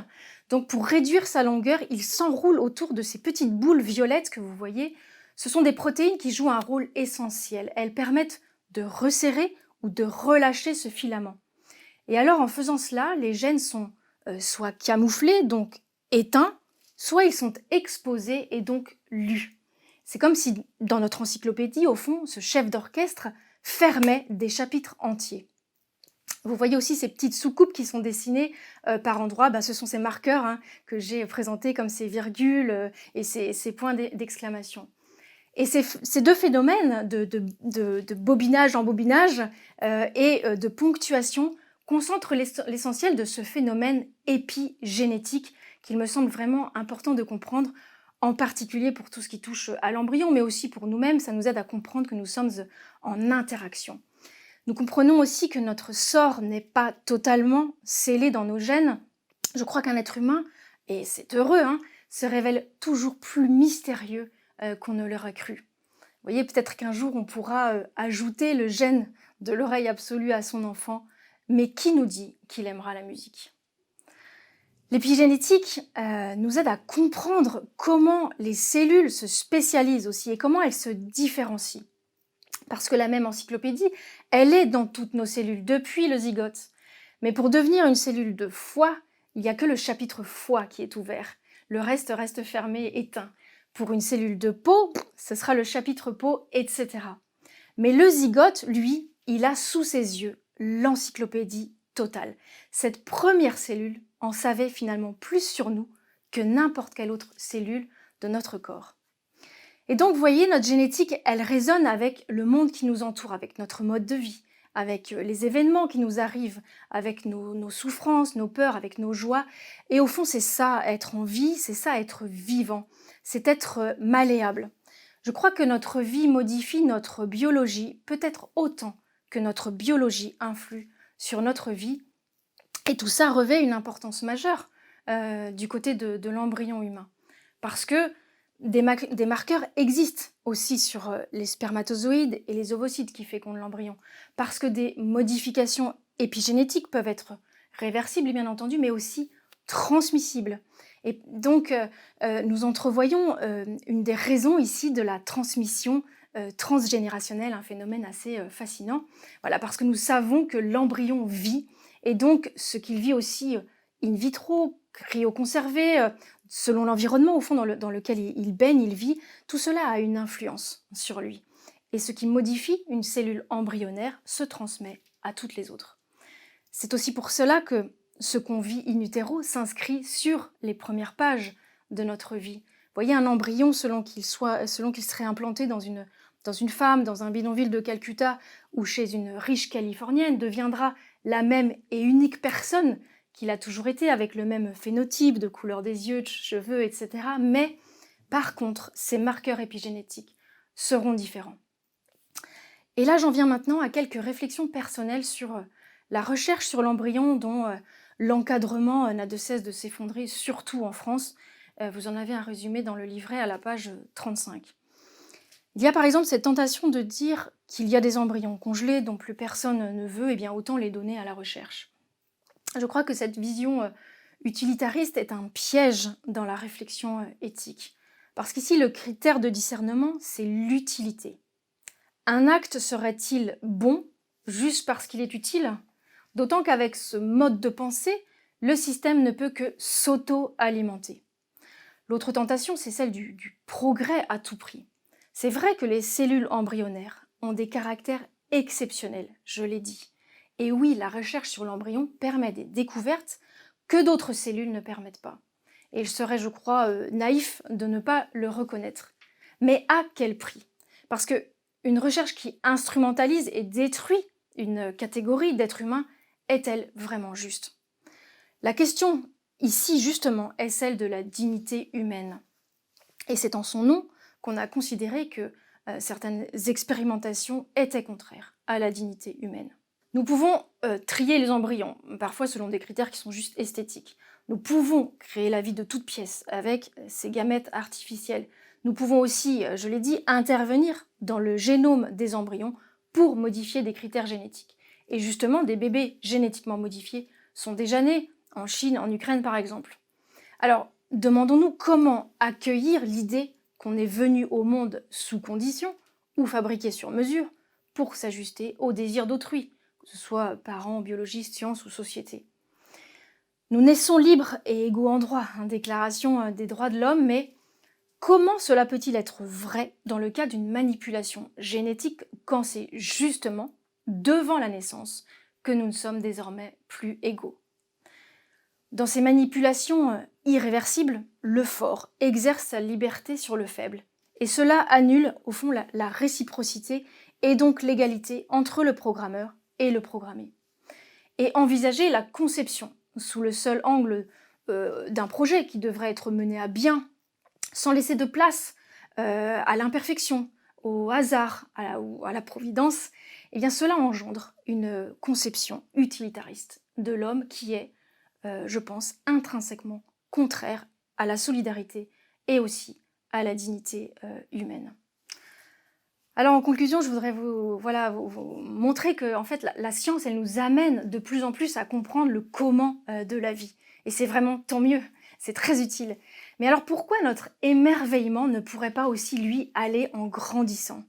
Donc pour réduire sa longueur, il s'enroule autour de ces petites boules violettes que vous voyez. Ce sont des protéines qui jouent un rôle essentiel. Elles permettent de resserrer ou de relâcher ce filament. Et alors en faisant cela, les gènes sont soit camouflés, donc éteints, soit ils sont exposés et donc lus. C'est comme si, dans notre encyclopédie, au fond, ce chef d'orchestre fermait des chapitres entiers. Vous voyez aussi ces petites soucoupes qui sont dessinées par endroits. Ce sont ces marqueurs que j'ai présentés comme ces virgules et ces points d'exclamation. Et ces deux phénomènes de bobinage en bobinage et de ponctuation concentrent l'essentiel de ce phénomène épigénétique qu'il me semble vraiment important de comprendre, en particulier pour tout ce qui touche à l'embryon, mais aussi pour nous-mêmes. Ça nous aide à comprendre que nous sommes en interaction. Nous comprenons aussi que notre sort n'est pas totalement scellé dans nos gènes. Je crois qu'un être humain, et c'est heureux, se révèle toujours plus mystérieux qu'on ne l'aurait cru. Vous voyez, peut-être qu'un jour on pourra ajouter le gène de l'oreille absolue à son enfant, mais qui nous dit qu'il aimera la musique ? L'épigénétique nous aide à comprendre comment les cellules se spécialisent aussi et comment elles se différencient. Parce que la même encyclopédie, elle est dans toutes nos cellules, depuis le zygote. Mais pour devenir une cellule de foie, il n'y a que le chapitre foie qui est ouvert. Le reste reste fermé, éteint. Pour une cellule de peau, ce sera le chapitre peau, etc. Mais le zygote, lui, il a sous ses yeux l'encyclopédie totale. Cette première cellule en savait finalement plus sur nous que n'importe quelle autre cellule de notre corps. Et donc, vous voyez, notre génétique, elle résonne avec le monde qui nous entoure, avec notre mode de vie, avec les événements qui nous arrivent, avec nos souffrances, nos peurs, avec nos joies. Et au fond, c'est ça, être en vie, c'est ça, être vivant, c'est être malléable. Je crois que notre vie modifie notre biologie, peut-être autant que notre biologie influe sur notre vie. Et tout ça revêt une importance majeure du côté de l'embryon humain. Parce que des marqueurs existent aussi sur les spermatozoïdes et les ovocytes qui fécondent l'embryon. Parce que des modifications épigénétiques peuvent être réversibles, bien entendu, mais aussi transmissibles. Et donc, nous entrevoyons une des raisons ici de la transmission transgénérationnelle, un phénomène assez fascinant. Voilà, parce que nous savons que l'embryon vit, et donc ce qu'il vit aussi in vitro, cryoconservé, selon l'environnement au fond dans lequel il baigne, il vit, tout cela a une influence sur lui. Et ce qui modifie une cellule embryonnaire se transmet à toutes les autres. C'est aussi pour cela que ce qu'on vit in utero s'inscrit sur les premières pages de notre vie. Vous voyez, un embryon, selon qu'il serait implanté dans une femme, dans un bidonville de Calcutta ou chez une riche californienne, deviendra la même et unique personne qu'il a toujours été, avec le même phénotype de couleur des yeux, de cheveux, etc. Mais, par contre, ses marqueurs épigénétiques seront différents. Et là, j'en viens maintenant à quelques réflexions personnelles sur la recherche sur l'embryon dont l'encadrement n'a de cesse de s'effondrer, surtout en France. Vous en avez un résumé dans le livret à la page 35. Il y a par exemple cette tentation de dire qu'il y a des embryons congelés dont plus personne ne veut, et bien autant les donner à la recherche. Je crois que cette vision utilitariste est un piège dans la réflexion éthique. Parce qu'ici, le critère de discernement, c'est l'utilité. Un acte serait-il bon juste parce qu'il est utile ? D'autant qu'avec ce mode de pensée, le système ne peut que s'auto-alimenter. L'autre tentation, c'est celle du progrès à tout prix. C'est vrai que les cellules embryonnaires ont des caractères exceptionnels, je l'ai dit. Et oui, la recherche sur l'embryon permet des découvertes que d'autres cellules ne permettent pas. Et il serait, je crois, naïf de ne pas le reconnaître. Mais à quel prix ? Parce qu'une recherche qui instrumentalise et détruit une catégorie d'êtres humains est-elle vraiment juste ? La question ici, justement, est celle de la dignité humaine. Et c'est en son nom qu'on a considéré que certaines expérimentations étaient contraires à la dignité humaine. Nous pouvons trier les embryons, parfois selon des critères qui sont juste esthétiques. Nous pouvons créer la vie de toutes pièces avec ces gamètes artificiels. Nous pouvons aussi, je l'ai dit, intervenir dans le génome des embryons pour modifier des critères génétiques. Et justement, des bébés génétiquement modifiés sont déjà nés en Chine, en Ukraine par exemple. Alors, demandons-nous comment accueillir l'idée qu'on est venu au monde sous condition ou fabriqué sur mesure pour s'ajuster aux désirs d'autrui, que ce soit parents, biologistes, sciences ou société. Nous naissons libres et égaux en droit, déclaration des droits de l'homme, mais comment cela peut-il être vrai dans le cas d'une manipulation génétique quand c'est justement devant la naissance que nous ne sommes désormais plus égaux ? Dans ces manipulations irréversibles, le fort exerce sa liberté sur le faible. Et cela annule, au fond, la réciprocité et donc l'égalité entre le programmeur et le programmé. Et envisager la conception sous le seul angle d'un projet qui devrait être mené à bien, sans laisser de place à l'imperfection, au hasard ou à la providence, eh bien cela engendre une conception utilitariste de l'homme qui est, je pense, intrinsèquement contraire à la solidarité et aussi à la dignité humaine. Alors en conclusion, je voudrais vous montrer que en fait, la science, elle nous amène de plus en plus à comprendre le comment de la vie. Et c'est vraiment tant mieux, c'est très utile. Mais alors pourquoi notre émerveillement ne pourrait pas aussi, lui, aller en grandissant ?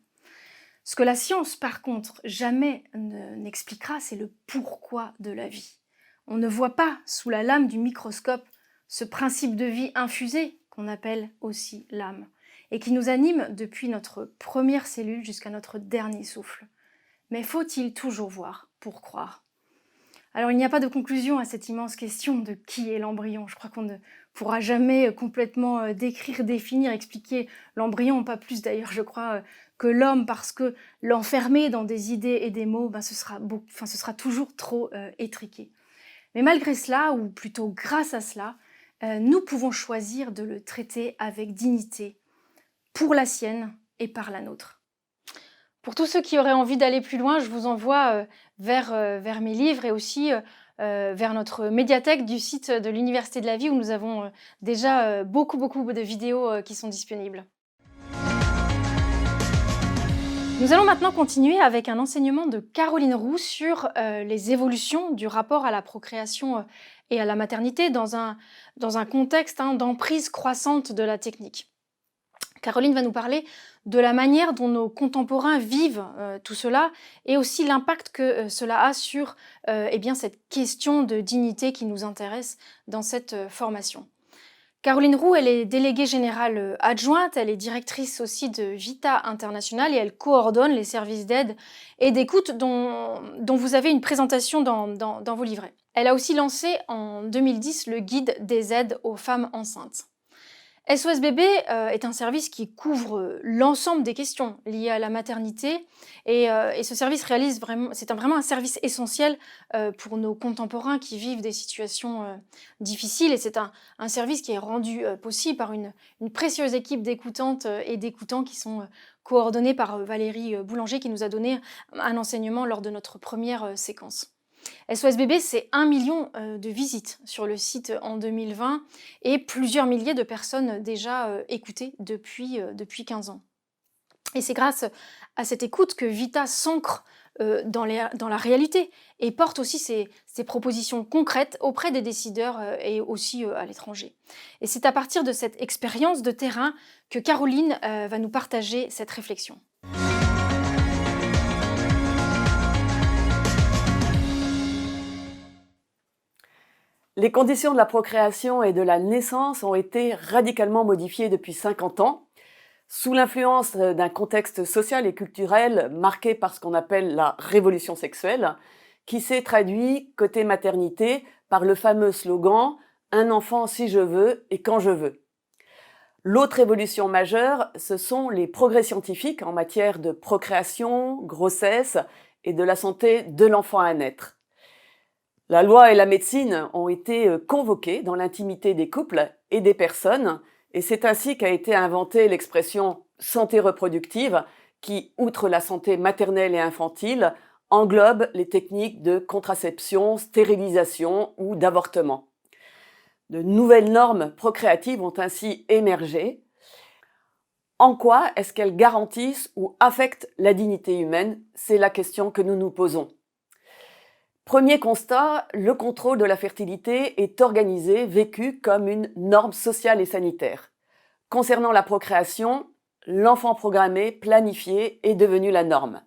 Ce que la science, par contre, jamais n'expliquera, c'est le pourquoi de la vie. On ne voit pas sous la lame du microscope ce principe de vie infusé qu'on appelle aussi l'âme, et qui nous anime depuis notre première cellule jusqu'à notre dernier souffle. Mais faut-il toujours voir pour croire ? Alors il n'y a pas de conclusion à cette immense question de qui est l'embryon. Je crois qu'on pourra jamais complètement décrire, définir, expliquer l'embryon, pas plus d'ailleurs, je crois, que l'homme, parce que l'enfermer dans des idées et des mots, ce sera toujours trop étriqué. Mais malgré cela, ou plutôt grâce à cela, nous pouvons choisir de le traiter avec dignité, pour la sienne et par la nôtre. Pour tous ceux qui auraient envie d'aller plus loin, je vous envoie vers mes livres et aussi vers notre médiathèque du site de l'Université de la Vie où nous avons déjà beaucoup de vidéos qui sont disponibles. Nous allons maintenant continuer avec un enseignement de Caroline Roux sur les évolutions du rapport à la procréation et à la maternité dans un contexte d'emprise croissante de la technique. Caroline va nous parler de la manière dont nos contemporains vivent tout cela et aussi l'impact que cela a sur cette question de dignité qui nous intéresse dans cette formation. Caroline Roux, elle est déléguée générale adjointe, elle est directrice aussi de Vita International et elle coordonne les services d'aide et d'écoute dont vous avez une présentation dans vos livrets. Elle a aussi lancé en 2010 le guide des aides aux femmes enceintes. SOS Bébé est un service qui couvre l'ensemble des questions liées à la maternité et ce service c'est vraiment un service essentiel pour nos contemporains qui vivent des situations difficiles et c'est un service qui est rendu possible par une précieuse équipe d'écoutantes et d'écoutants qui sont coordonnés par Valérie Boulanger qui nous a donné un enseignement lors de notre première séquence. SOS Bébé, c'est 1 million de visites sur le site en 2020 et plusieurs milliers de personnes déjà écoutées depuis 15 ans. Et c'est grâce à cette écoute que Vita s'ancre dans la réalité et porte aussi ses propositions concrètes auprès des décideurs et aussi à l'étranger. Et c'est à partir de cette expérience de terrain que Caroline va nous partager cette réflexion.
Les conditions de la procréation et de la naissance ont été radicalement modifiées depuis 50 ans, sous l'influence d'un contexte social et culturel marqué par ce qu'on appelle la révolution sexuelle, qui s'est traduit, côté maternité, par le fameux slogan « Un enfant si je veux et quand je veux ». L'autre évolution majeure, ce sont les progrès scientifiques en matière de procréation, grossesse et de la santé de l'enfant à naître. La loi et la médecine ont été convoquées dans l'intimité des couples et des personnes, et c'est ainsi qu'a été inventée l'expression « santé reproductive » qui, outre la santé maternelle et infantile, englobe les techniques de contraception, stérilisation ou d'avortement. De nouvelles normes procréatives ont ainsi émergé. En quoi est-ce qu'elles garantissent ou affectent la dignité humaine? C'est la question que nous nous posons. Premier constat, le contrôle de la fertilité est organisé, vécu comme une norme sociale et sanitaire. Concernant la procréation, l'enfant programmé, planifié est devenu la norme.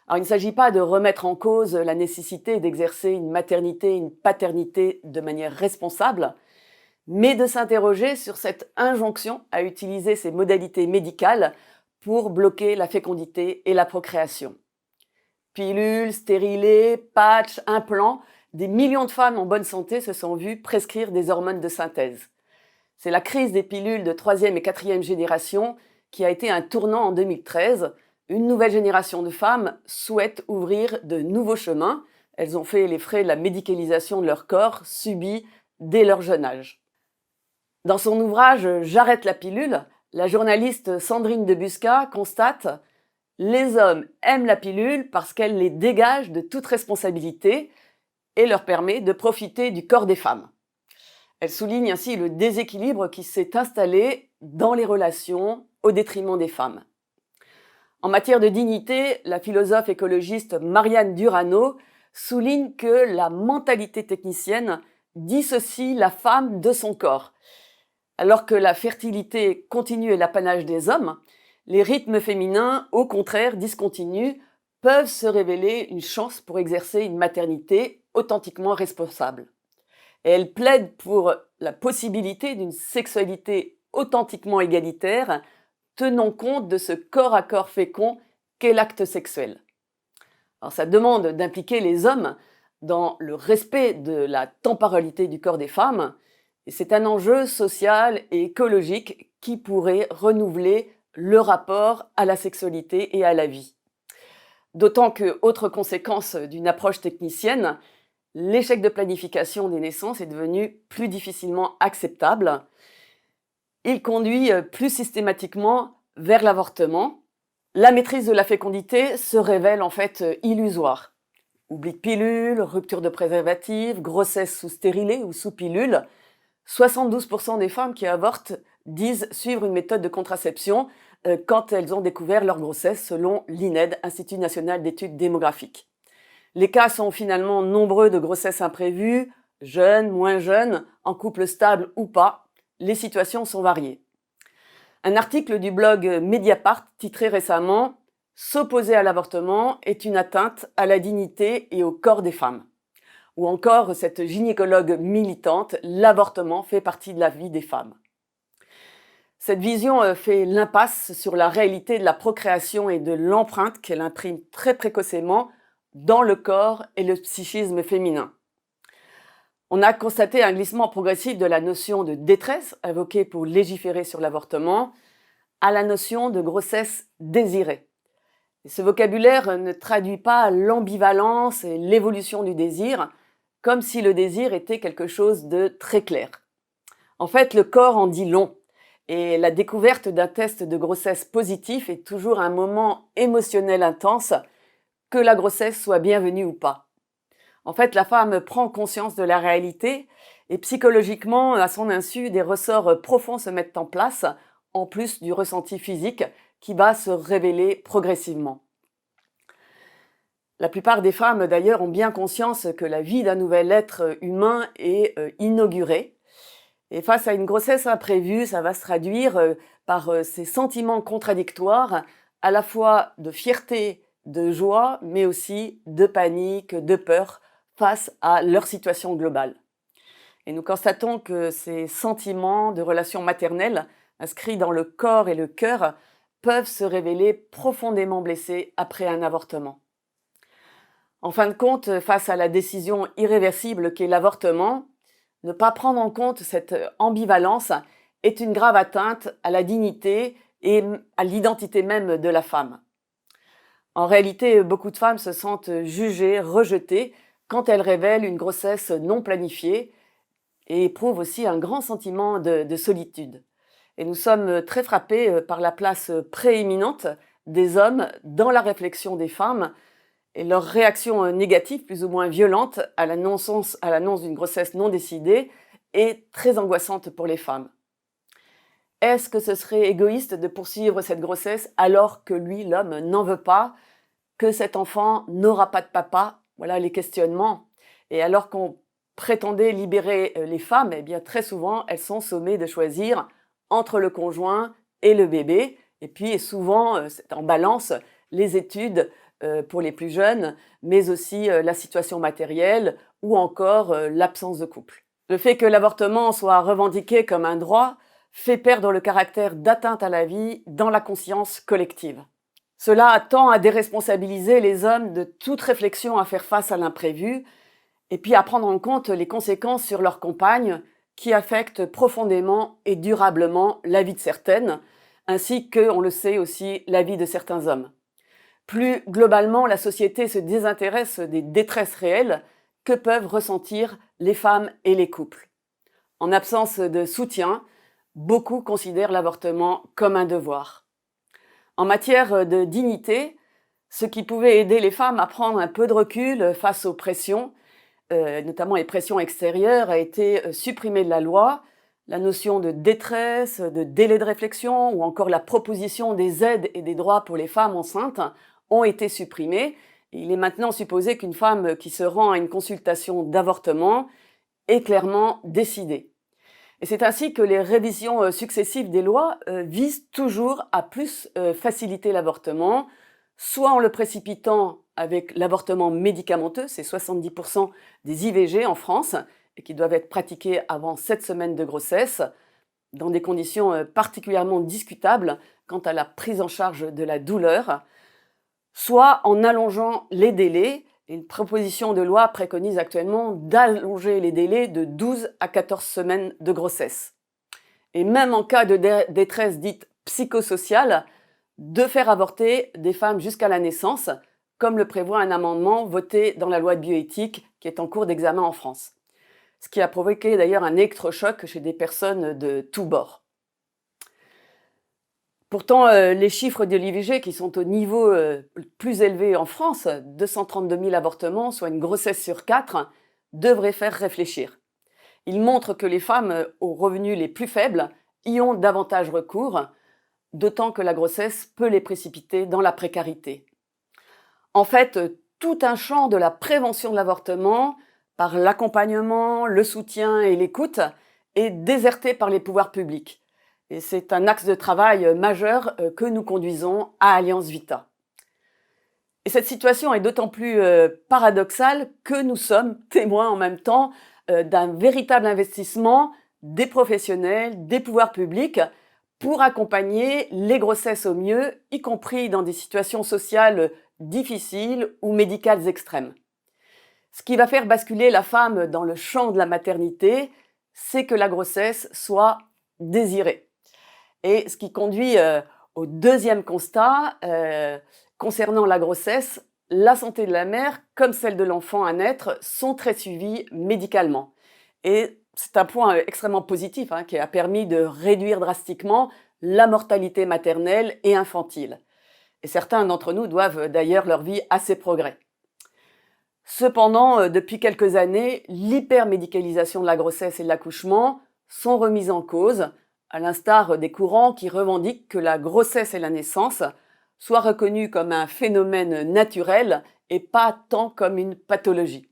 Alors, il ne s'agit pas de remettre en cause la nécessité d'exercer une maternité et une paternité de manière responsable, mais de s'interroger sur cette injonction à utiliser ces modalités médicales pour bloquer la fécondité et la procréation. Pilules, stérilés, patchs, implants, des millions de femmes en bonne santé se sont vues prescrire des hormones de synthèse. C'est la crise des pilules de 3e et 4e génération qui a été un tournant en 2013. Une nouvelle génération de femmes souhaite ouvrir de nouveaux chemins. Elles ont fait les frais de la médicalisation de leur corps, subie dès leur jeune âge. Dans son ouvrage « J'arrête la pilule », la journaliste Sandrine Debusca constate « Les hommes aiment la pilule parce qu'elle les dégage de toute responsabilité et leur permet de profiter du corps des femmes. » Elle souligne ainsi le déséquilibre qui s'est installé dans les relations au détriment des femmes. En matière de dignité, la philosophe écologiste Marianne Durano souligne que la mentalité technicienne dissocie la femme de son corps. Alors que la fertilité continue est l'apanage des hommes, les rythmes féminins, au contraire discontinus, peuvent se révéler une chance pour exercer une maternité authentiquement responsable. Et elle plaide pour la possibilité d'une sexualité authentiquement égalitaire, tenant compte de ce corps à corps fécond qu'est l'acte sexuel. Alors, ça demande d'impliquer les hommes dans le respect de la temporalité du corps des femmes, Et c'est un enjeu social et écologique qui pourrait renouveler le rapport à la sexualité et à la vie. D'autant que, autre conséquence d'une approche technicienne, l'échec de planification des naissances est devenu plus difficilement acceptable. Il conduit plus systématiquement vers l'avortement. La maîtrise de la fécondité se révèle en fait illusoire. Oubli de pilule, rupture de préservatif, grossesse sous stérilet ou sous pilule. 72% des femmes qui avortent disent suivre une méthode de contraception quand elles ont découvert leur grossesse, selon l'INED, Institut national d'études démographiques. Les cas sont finalement nombreux de grossesses imprévues, jeunes, moins jeunes, en couple stable ou pas. Les situations sont variées. Un article du blog Mediapart titré récemment « S'opposer à l'avortement est une atteinte à la dignité et au corps des femmes ». Ou encore cette gynécologue militante « L'avortement fait partie de la vie des femmes ». Cette vision fait l'impasse sur la réalité de la procréation et de l'empreinte qu'elle imprime très précocement dans le corps et le psychisme féminin. On a constaté un glissement progressif de la notion de détresse, invoquée pour légiférer sur l'avortement, à la notion de grossesse désirée. Et ce vocabulaire ne traduit pas l'ambivalence et l'évolution du désir, comme si le désir était quelque chose de très clair. En fait, le corps en dit long, et la découverte d'un test de grossesse positif est toujours un moment émotionnel intense, que la grossesse soit bienvenue ou pas. En fait, la femme prend conscience de la réalité et psychologiquement, à son insu, des ressorts profonds se mettent en place, en plus du ressenti physique qui va se révéler progressivement. La plupart des femmes, d'ailleurs, ont bien conscience que la vie d'un nouvel être humain est inaugurée. Et face à une grossesse imprévue, ça va se traduire par ces sentiments contradictoires, à la fois de fierté, de joie, mais aussi de panique, de peur, face à leur situation globale. Et nous constatons que ces sentiments de relation maternelle, inscrits dans le corps et le cœur, peuvent se révéler profondément blessés après un avortement. En fin de compte, face à la décision irréversible qu'est l'avortement, ne pas prendre en compte cette ambivalence est une grave atteinte à la dignité et à l'identité même de la femme. En réalité, beaucoup de femmes se sentent jugées, rejetées, quand elles révèlent une grossesse non planifiée et éprouvent aussi un grand sentiment de solitude. Et nous sommes très frappés par la place prééminente des hommes dans la réflexion des femmes et leur réaction négative, plus ou moins violente, à l'annonce d'une grossesse non décidée est très angoissante pour les femmes. Est-ce que ce serait égoïste de poursuivre cette grossesse alors que lui, l'homme, n'en veut pas, que cet enfant n'aura pas de papa? Voilà les questionnements. Et alors qu'on prétendait libérer les femmes, eh bien très souvent, elles sont sommées de choisir entre le conjoint et le bébé. Et puis souvent, c'est en balance les études pour les plus jeunes, mais aussi la situation matérielle ou encore l'absence de couple. Le fait que l'avortement soit revendiqué comme un droit fait perdre le caractère d'atteinte à la vie dans la conscience collective. Cela tend à déresponsabiliser les hommes de toute réflexion à faire face à l'imprévu et puis à prendre en compte les conséquences sur leur compagne qui affectent profondément et durablement la vie de certaines, ainsi que, on le sait aussi, la vie de certains hommes. Plus globalement, la société se désintéresse des détresses réelles que peuvent ressentir les femmes et les couples. En absence de soutien, beaucoup considèrent l'avortement comme un devoir. En matière de dignité, ce qui pouvait aider les femmes à prendre un peu de recul face aux pressions, notamment les pressions extérieures, a été supprimé de la loi. La notion de détresse, de délai de réflexion ou encore la proposition des aides et des droits pour les femmes enceintes ont été supprimés. Il est maintenant supposé qu'une femme qui se rend à une consultation d'avortement est clairement décidée. Et c'est ainsi que les révisions successives des lois visent toujours à plus faciliter l'avortement, soit en le précipitant avec l'avortement médicamenteux, c'est 70% des IVG en France, et qui doivent être pratiquées avant 7 semaines de grossesse, dans des conditions particulièrement discutables quant à la prise en charge de la douleur, soit en allongeant les délais, Une proposition de loi préconise actuellement d'allonger les délais de 12 à 14 semaines de grossesse. Et même en cas de détresse dite psychosociale, de faire avorter des femmes jusqu'à la naissance, comme le prévoit un amendement voté dans la loi de bioéthique qui est en cours d'examen en France. Ce qui a provoqué d'ailleurs un électrochoc chez des personnes de tous bords. Pourtant, les chiffres de l'IVG qui sont au niveau le plus élevé en France, 232 000 avortements, soit une grossesse sur 4, devraient faire réfléchir. Ils montrent que les femmes aux revenus les plus faibles y ont davantage recours, d'autant que la grossesse peut les précipiter dans la précarité. En fait, tout un champ de la prévention de l'avortement, par l'accompagnement, le soutien et l'écoute, est déserté par les pouvoirs publics. Et c'est un axe de travail majeur que nous conduisons à Alliance Vita. Et cette situation est d'autant plus paradoxale que nous sommes témoins en même temps d'un véritable investissement des professionnels, des pouvoirs publics pour accompagner les grossesses au mieux, y compris dans des situations sociales difficiles ou médicales extrêmes. Ce qui va faire basculer la femme dans le champ de la maternité, c'est que la grossesse soit désirée. Et ce qui conduit au deuxième constat, concernant la grossesse, la santé de la mère, comme celle de l'enfant à naître, sont très suivies médicalement. Et c'est un point extrêmement positif qui a permis de réduire drastiquement la mortalité maternelle et infantile. Et certains d'entre nous doivent d'ailleurs leur vie à ces progrès. Cependant, depuis quelques années, l'hypermédicalisation de la grossesse et de l'accouchement sont remises en cause, à l'instar des courants qui revendiquent que la grossesse et la naissance soient reconnues comme un phénomène naturel et pas tant comme une pathologie.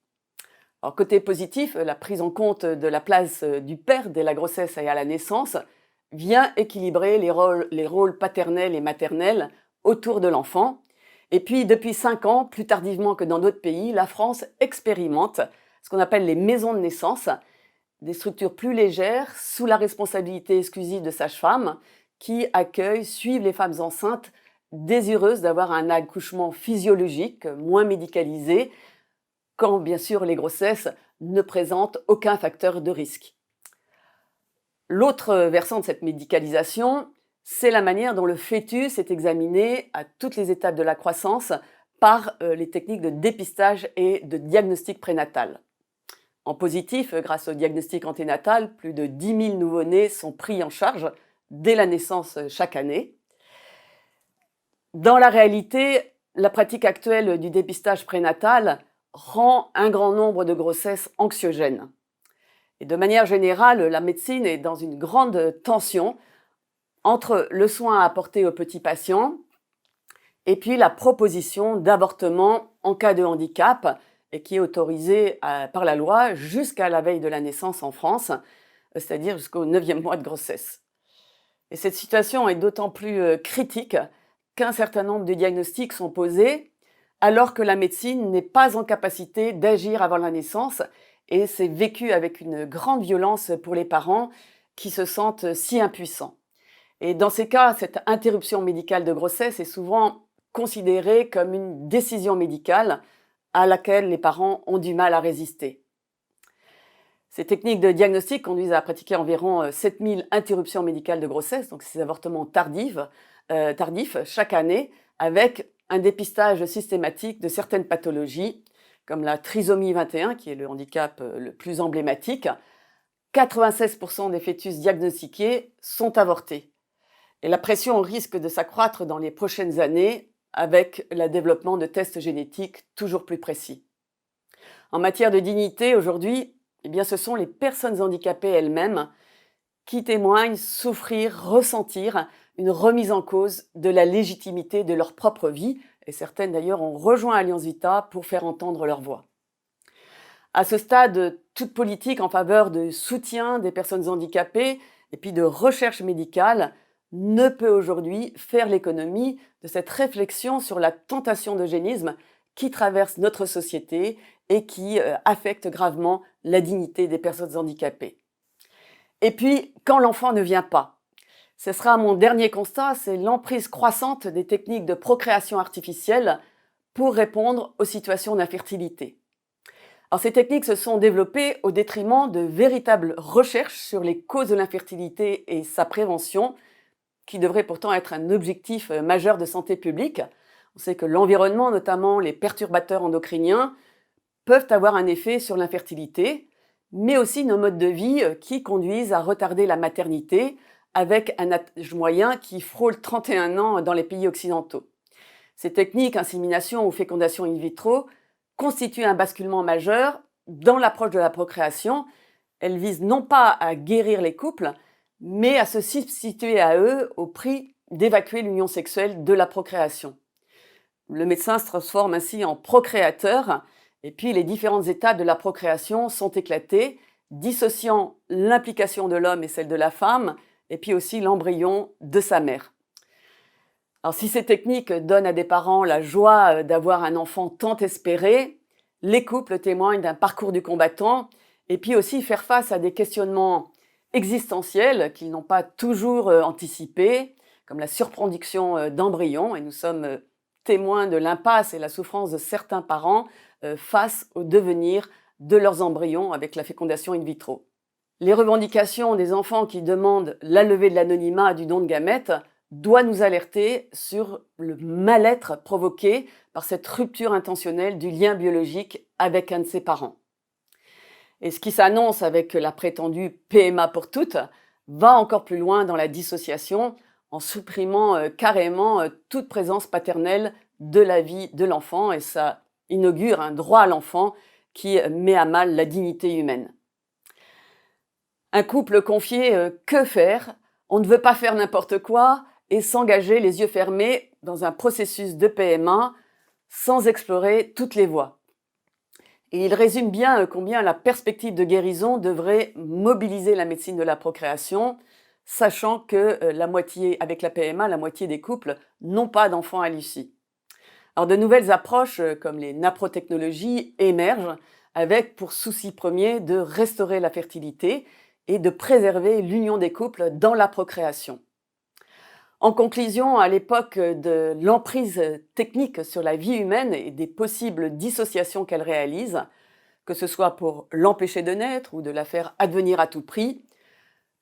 Alors, côté positif, la prise en compte de la place du père dès la grossesse et à la naissance vient équilibrer les rôles paternels et maternels autour de l'enfant. Et puis, depuis 5 ans, plus tardivement que dans d'autres pays, la France expérimente ce qu'on appelle les maisons de naissance, des structures plus légères, sous la responsabilité exclusive de sages-femmes, qui accueillent, suivent les femmes enceintes désireuses d'avoir un accouchement physiologique, moins médicalisé, quand bien sûr les grossesses ne présentent aucun facteur de risque. L'autre versant de cette médicalisation, c'est la manière dont le fœtus est examiné à toutes les étapes de la croissance par les techniques de dépistage et de diagnostic prénatal. En positif, grâce au diagnostic anténatal, plus de 10 000 nouveau-nés sont pris en charge dès la naissance chaque année. Dans la réalité, la pratique actuelle du dépistage prénatal rend un grand nombre de grossesses anxiogènes. Et de manière générale, la médecine est dans une grande tension entre le soin à apporter aux petits patients et puis la proposition d'avortement en cas de handicap, et qui est autorisée par la loi jusqu'à la veille de la naissance en France, c'est-à-dire jusqu'au 9e mois de grossesse. Et cette situation est d'autant plus critique qu'un certain nombre de diagnostics sont posés alors que la médecine n'est pas en capacité d'agir avant la naissance, et c'est vécu avec une grande violence pour les parents qui se sentent si impuissants. Et dans ces cas, cette interruption médicale de grossesse est souvent considérée comme une décision médicale à laquelle les parents ont du mal à résister. Ces techniques de diagnostic conduisent à pratiquer environ 7000 interruptions médicales de grossesse, donc ces avortements tardifs chaque année, avec un dépistage systématique de certaines pathologies, comme la trisomie 21, qui est le handicap le plus emblématique. 96% des fœtus diagnostiqués sont avortés. Et la pression risque de s'accroître dans les prochaines années avec le développement de tests génétiques toujours plus précis. En matière de dignité, aujourd'hui, ce sont les personnes handicapées elles-mêmes qui témoignent souffrir, ressentir une remise en cause de la légitimité de leur propre vie, et certaines d'ailleurs ont rejoint Alliance Vita pour faire entendre leur voix. À ce stade, toute politique en faveur de soutien des personnes handicapées et puis de recherche médicale ne peut aujourd'hui faire l'économie de cette réflexion sur la tentation d'eugénisme qui traverse notre société et qui affecte gravement la dignité des personnes handicapées. Et puis, quand l'enfant ne vient pas, ce sera mon dernier constat, c'est l'emprise croissante des techniques de procréation artificielle pour répondre aux situations d'infertilité. Alors, ces techniques se sont développées au détriment de véritables recherches sur les causes de l'infertilité et sa prévention, qui devrait pourtant être un objectif majeur de santé publique. On sait que l'environnement, notamment les perturbateurs endocriniens, peuvent avoir un effet sur l'infertilité, mais aussi nos modes de vie qui conduisent à retarder la maternité avec un âge moyen qui frôle 31 ans dans les pays occidentaux. Ces techniques, insémination ou fécondation in vitro, constituent un basculement majeur dans l'approche de la procréation. Elles visent non pas à guérir les couples, mais à se substituer à eux au prix d'évacuer l'union sexuelle de la procréation. Le médecin se transforme ainsi en procréateur, et puis les différentes étapes de la procréation sont éclatées, dissociant l'implication de l'homme et celle de la femme, et puis aussi l'embryon de sa mère. Alors, si ces techniques donnent à des parents la joie d'avoir un enfant tant espéré, les couples témoignent d'un parcours du combattant et puis aussi faire face à des questionnements existentiels qu'ils n'ont pas toujours anticipés, comme la surproduction d'embryons, et nous sommes témoins de l'impasse et la souffrance de certains parents face au devenir de leurs embryons avec la fécondation in vitro. Les revendications des enfants qui demandent la levée de l'anonymat du don de gamètes doit nous alerter sur le mal-être provoqué par cette rupture intentionnelle du lien biologique avec un de ses parents. Et ce qui s'annonce avec la prétendue PMA pour toutes va encore plus loin dans la dissociation en supprimant carrément toute présence paternelle de la vie de l'enfant, et ça inaugure un droit à l'enfant qui met à mal la dignité humaine. Un couple confié, que faire? On ne veut pas faire n'importe quoi et s'engager les yeux fermés dans un processus de PMA sans explorer toutes les voies. Et il résume bien combien la perspective de guérison devrait mobiliser la médecine de la procréation, sachant que avec la PMA, la moitié des couples n'ont pas d'enfants à l'issue. Alors, de nouvelles approches comme les naprotechnologies émergent avec pour souci premier de restaurer la fertilité et de préserver l'union des couples dans la procréation. En conclusion, à l'époque de l'emprise technique sur la vie humaine et des possibles dissociations qu'elle réalise, que ce soit pour l'empêcher de naître ou de la faire advenir à tout prix,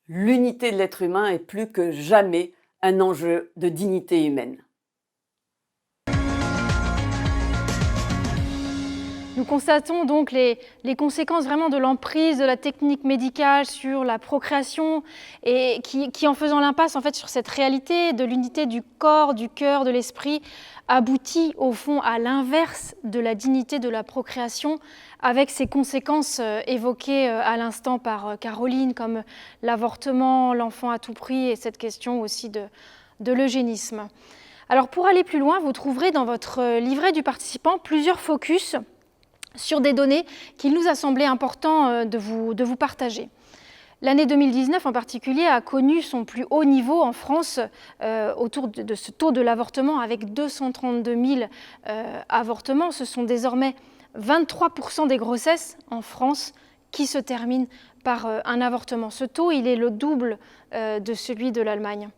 l'unité de l'être humain est plus que jamais un enjeu de dignité humaine.
Nous constatons donc les conséquences vraiment de l'emprise de la technique médicale sur la procréation et qui en faisant l'impasse en fait sur cette réalité de l'unité du corps, du cœur, de l'esprit, aboutit au fond à l'inverse de la dignité de la procréation avec ces conséquences évoquées à l'instant par Caroline comme l'avortement, l'enfant à tout prix et cette question aussi de l'eugénisme. Alors pour aller plus loin, vous trouverez dans votre livret du participant plusieurs focus sur des données qu'il nous a semblé important de vous partager. L'année 2019 en particulier a connu son plus haut niveau en France autour de ce taux de l'avortement avec 232 000 avortements. Ce sont désormais 23% des grossesses en France qui se terminent par un avortement. Ce taux, il est le double de celui de l'Allemagne.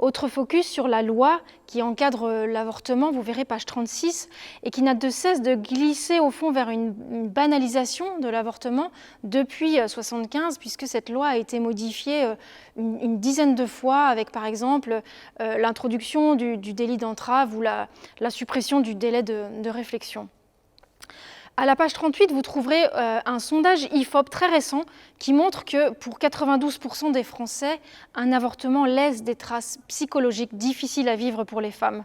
Autre focus sur la loi qui encadre l'avortement, vous verrez page 36, et qui n'a de cesse de glisser au fond vers une banalisation de l'avortement depuis 1975, puisque cette loi a été modifiée une dizaine de fois avec par exemple l'introduction du délit d'entrave ou la suppression du délai de réflexion. À la page 38, vous trouverez un sondage IFOP très récent qui montre que pour 92% des Français, un avortement laisse des traces psychologiques difficiles à vivre pour les femmes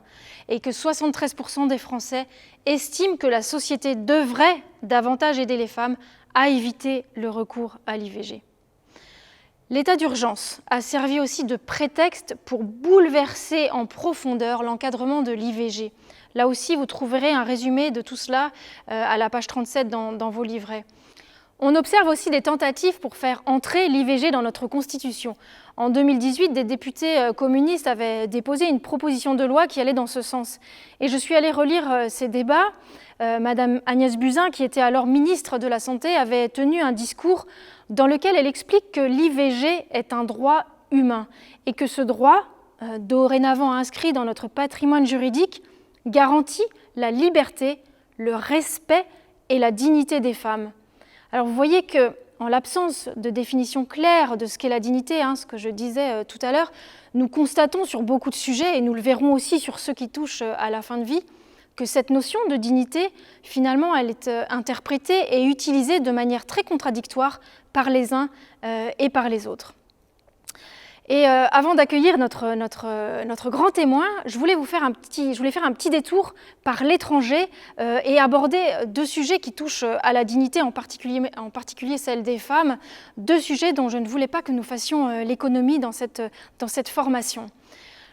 et que 73% des Français estiment que la société devrait davantage aider les femmes à éviter le recours à l'IVG. L'état d'urgence a servi aussi de prétexte pour bouleverser en profondeur l'encadrement de l'IVG. Là aussi, vous trouverez un résumé de tout cela à la page 37 dans vos livrets. On observe aussi des tentatives pour faire entrer l'IVG dans notre Constitution. En 2018, des députés communistes avaient déposé une proposition de loi qui allait dans ce sens. Et je suis allée relire ces débats. Madame Agnès Buzyn, qui était alors ministre de la Santé, avait tenu un discours dans lequel elle explique que l'IVG est un droit humain et que ce droit, dorénavant inscrit dans notre patrimoine juridique, garantit la liberté, le respect et la dignité des femmes. Alors vous voyez qu'en l'absence de définition claire de ce qu'est la dignité, ce que je disais tout à l'heure, nous constatons sur beaucoup de sujets, et nous le verrons aussi sur ceux qui touchent à la fin de vie, que cette notion de dignité, finalement, elle est interprétée et utilisée de manière très contradictoire par les uns et par les autres. Et avant d'accueillir notre grand témoin, je voulais faire un petit détour par l'étranger et aborder deux sujets qui touchent à la dignité, en particulier celle des femmes, deux sujets dont je ne voulais pas que nous fassions l'économie dans cette formation.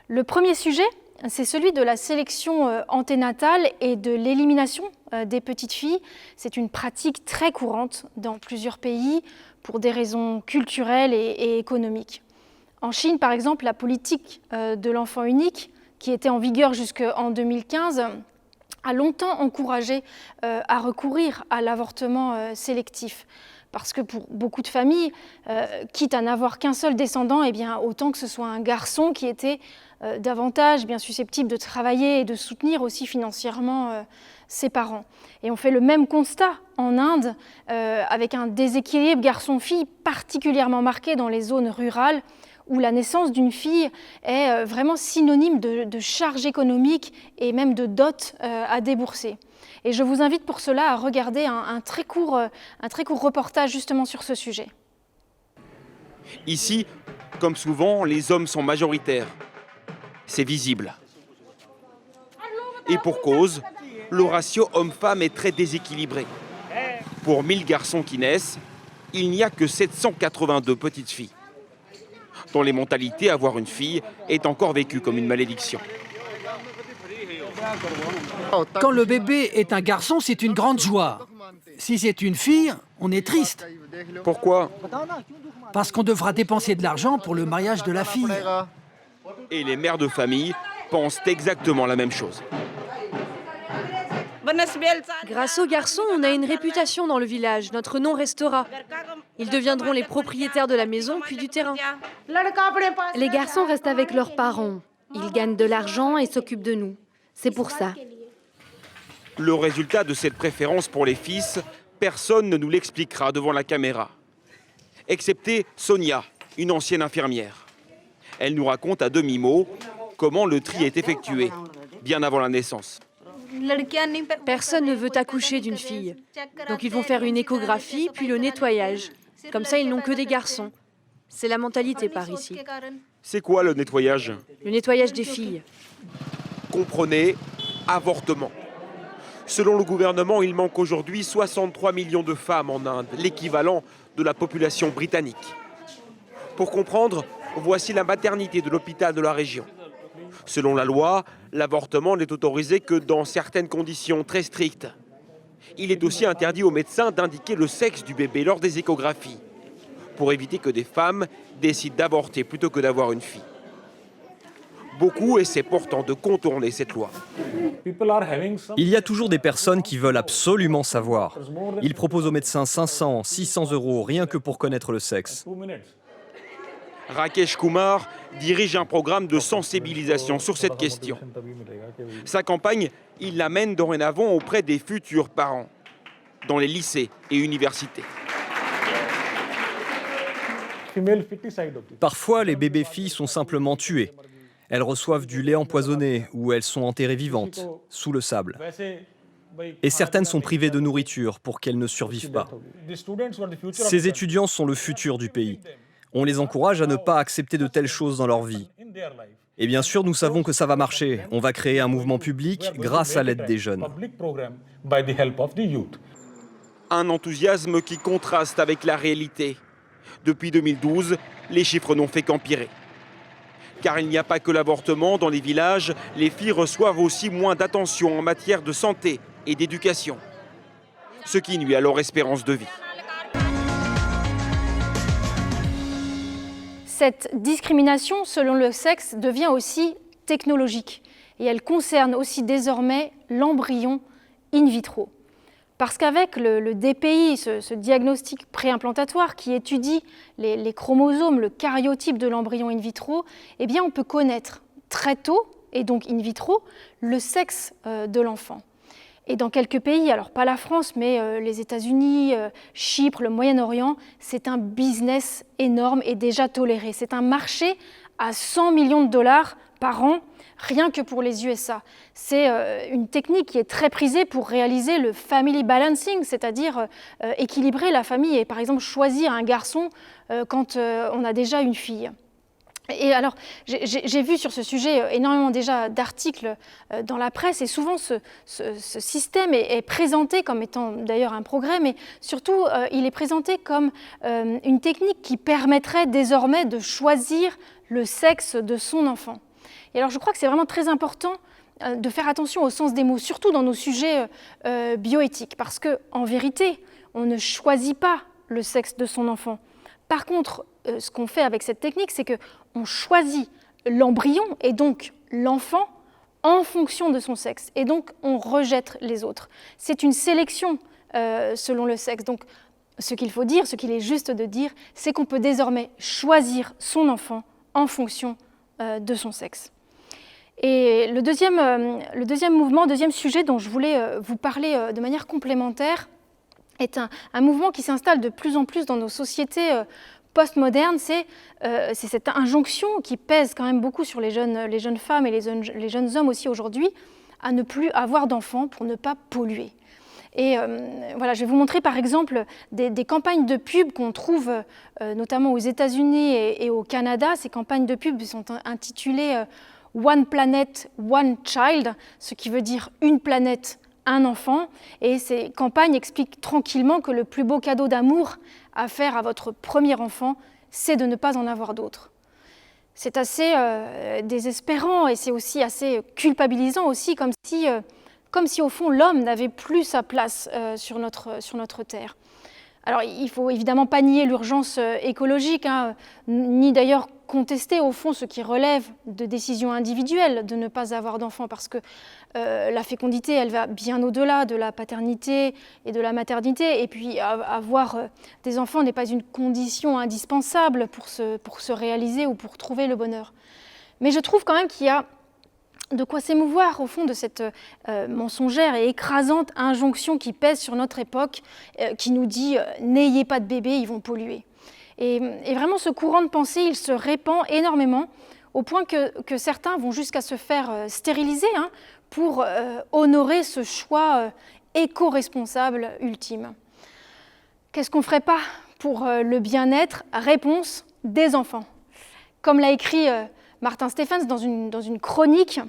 Le premier sujet, c'est celui de la sélection anténatale et de l'élimination des petites filles. C'est une pratique très courante dans plusieurs pays pour des raisons culturelles et économiques. En Chine, par exemple, la politique de l'enfant unique, qui était en vigueur jusqu'en 2015, a longtemps encouragé à recourir à l'avortement sélectif. Parce que pour beaucoup de familles, quitte à n'avoir qu'un seul descendant, eh bien, autant que ce soit un garçon qui était davantage bien susceptible de travailler et de soutenir aussi financièrement ses parents. Et on fait le même constat en Inde, avec un déséquilibre garçon-fille particulièrement marqué dans les zones rurales, où la naissance d'une fille est vraiment synonyme de charge économique et même de dot à débourser. Et je vous invite pour cela à regarder un très court reportage justement sur ce sujet.
Ici, comme souvent, les hommes sont majoritaires. C'est visible. Et pour cause, le ratio homme-femme est très déséquilibré. Pour 1000 garçons qui naissent, il n'y a que 782 petites filles. Dans les mentalités, avoir une fille est encore vécu comme une malédiction.
Quand le bébé est un garçon, c'est une grande joie. Si c'est une fille, on est triste.
Pourquoi ?
Parce qu'on devra dépenser de l'argent pour le mariage de la fille.
Et les mères de famille pensent exactement la même chose.
Grâce aux garçons, on a une réputation dans le village. Notre nom restera. Ils deviendront les propriétaires de la maison puis du terrain.
Les garçons restent avec leurs parents. Ils gagnent de l'argent et s'occupent de nous. C'est pour ça.
Le résultat de cette préférence pour les fils, personne ne nous l'expliquera devant la caméra. Excepté Sonia, une ancienne infirmière. Elle nous raconte à demi-mot comment le tri est effectué, bien avant la naissance.
Personne ne veut accoucher d'une fille. Donc ils vont faire une échographie, puis le nettoyage. Comme ça, ils n'ont que des garçons. C'est la mentalité par ici.
C'est quoi le nettoyage ?
Le nettoyage des filles.
Comprenez, avortement. Selon le gouvernement, il manque aujourd'hui 63 millions de femmes en Inde, l'équivalent de la population britannique. Pour comprendre, voici la maternité de l'hôpital de la région. Selon la loi, l'avortement n'est autorisé que dans certaines conditions très strictes. Il est aussi interdit aux médecins d'indiquer le sexe du bébé lors des échographies, pour éviter que des femmes décident d'avorter plutôt que d'avoir une fille. Beaucoup essaient pourtant de contourner cette loi.
Il y a toujours des personnes qui veulent absolument savoir. Ils proposent aux médecins 500, 600 € rien que pour connaître le sexe.
Rakesh Kumar dirige un programme de sensibilisation sur cette question. Sa campagne, il l'amène dorénavant auprès des futurs parents, dans les lycées et universités.
Parfois, les bébés filles sont simplement tuées. Elles reçoivent du lait empoisonné ou elles sont enterrées vivantes, sous le sable. Et certaines sont privées de nourriture pour qu'elles ne survivent pas. Ces étudiants sont le futur du pays. On les encourage à ne pas accepter de telles choses dans leur vie. Et bien sûr, nous savons que ça va marcher. On va créer un mouvement public grâce à l'aide des jeunes.
Un enthousiasme qui contraste avec la réalité. Depuis 2012, les chiffres n'ont fait qu'empirer. Car il n'y a pas que l'avortement dans les villages, les filles reçoivent aussi moins d'attention en matière de santé et d'éducation. Ce qui nuit à leur espérance de vie.
Cette discrimination selon le sexe devient aussi technologique et elle concerne aussi désormais l'embryon in vitro. Parce qu'avec le DPI, ce diagnostic préimplantatoire qui étudie les chromosomes, le karyotype de l'embryon in vitro, eh bien on peut connaître très tôt, et donc in vitro, le sexe de l'enfant. Et dans quelques pays, alors pas la France, mais les États-Unis, Chypre, le Moyen-Orient, c'est un business énorme et déjà toléré. C'est un marché à 100 millions de dollars par an, rien que pour les USA. C'est une technique qui est très prisée pour réaliser le family balancing, c'est-à-dire équilibrer la famille et par exemple choisir un garçon quand on a déjà une fille. Et alors, j'ai vu sur ce sujet énormément déjà d'articles dans la presse, et souvent ce système est présenté comme étant d'ailleurs un progrès, mais surtout il est présenté comme une technique qui permettrait désormais de choisir le sexe de son enfant. Et alors je crois que c'est vraiment très important de faire attention au sens des mots, surtout dans nos sujets bioéthiques, parce qu'en vérité, on ne choisit pas le sexe de son enfant. Par contre, ce qu'on fait avec cette technique, c'est qu'on choisit l'embryon et donc l'enfant en fonction de son sexe. Et donc, on rejette les autres. C'est une sélection selon le sexe. Donc, ce qu'il faut dire, ce qu'il est juste de dire, c'est qu'on peut désormais choisir son enfant en fonction de son sexe. Et le deuxième mouvement, deuxième sujet dont je voulais vous parler de manière complémentaire, est un mouvement qui s'installe de plus en plus dans nos sociétés postmodernes. C'est cette injonction qui pèse quand même beaucoup sur les jeunes femmes et les jeunes hommes aussi aujourd'hui, à ne plus avoir d'enfants pour ne pas polluer. Et voilà, je vais vous montrer par exemple des campagnes de pub qu'on trouve notamment aux États-Unis et au Canada. Ces campagnes de pub sont intitulées One Planet, One Child, ce qui veut dire une planète, un enfant, et ces campagnes expliquent tranquillement que le plus beau cadeau d'amour à faire à votre premier enfant, c'est de ne pas en avoir d'autres. C'est assez désespérant et c'est aussi assez culpabilisant aussi, comme si au fond l'homme n'avait plus sa place sur notre terre. Alors il ne faut évidemment pas nier l'urgence écologique, ni d'ailleurs contester au fond ce qui relève de décisions individuelles de ne pas avoir d'enfants, parce que la fécondité, elle va bien au-delà de la paternité et de la maternité, et puis avoir des enfants n'est pas une condition indispensable pour se réaliser ou pour trouver le bonheur. Mais je trouve quand même qu'il y a de quoi s'émouvoir au fond de cette mensongère et écrasante injonction qui pèse sur notre époque, qui nous dit « n'ayez pas de bébés, ils vont polluer ». Et vraiment ce courant de pensée, il se répand énormément, au point que certains vont jusqu'à se faire stériliser pour honorer ce choix éco-responsable ultime. Qu'est-ce qu'on ne ferait pas pour le bien-être? Réponse, des enfants. Comme l'a écrit Martin Stephens dans une chronique,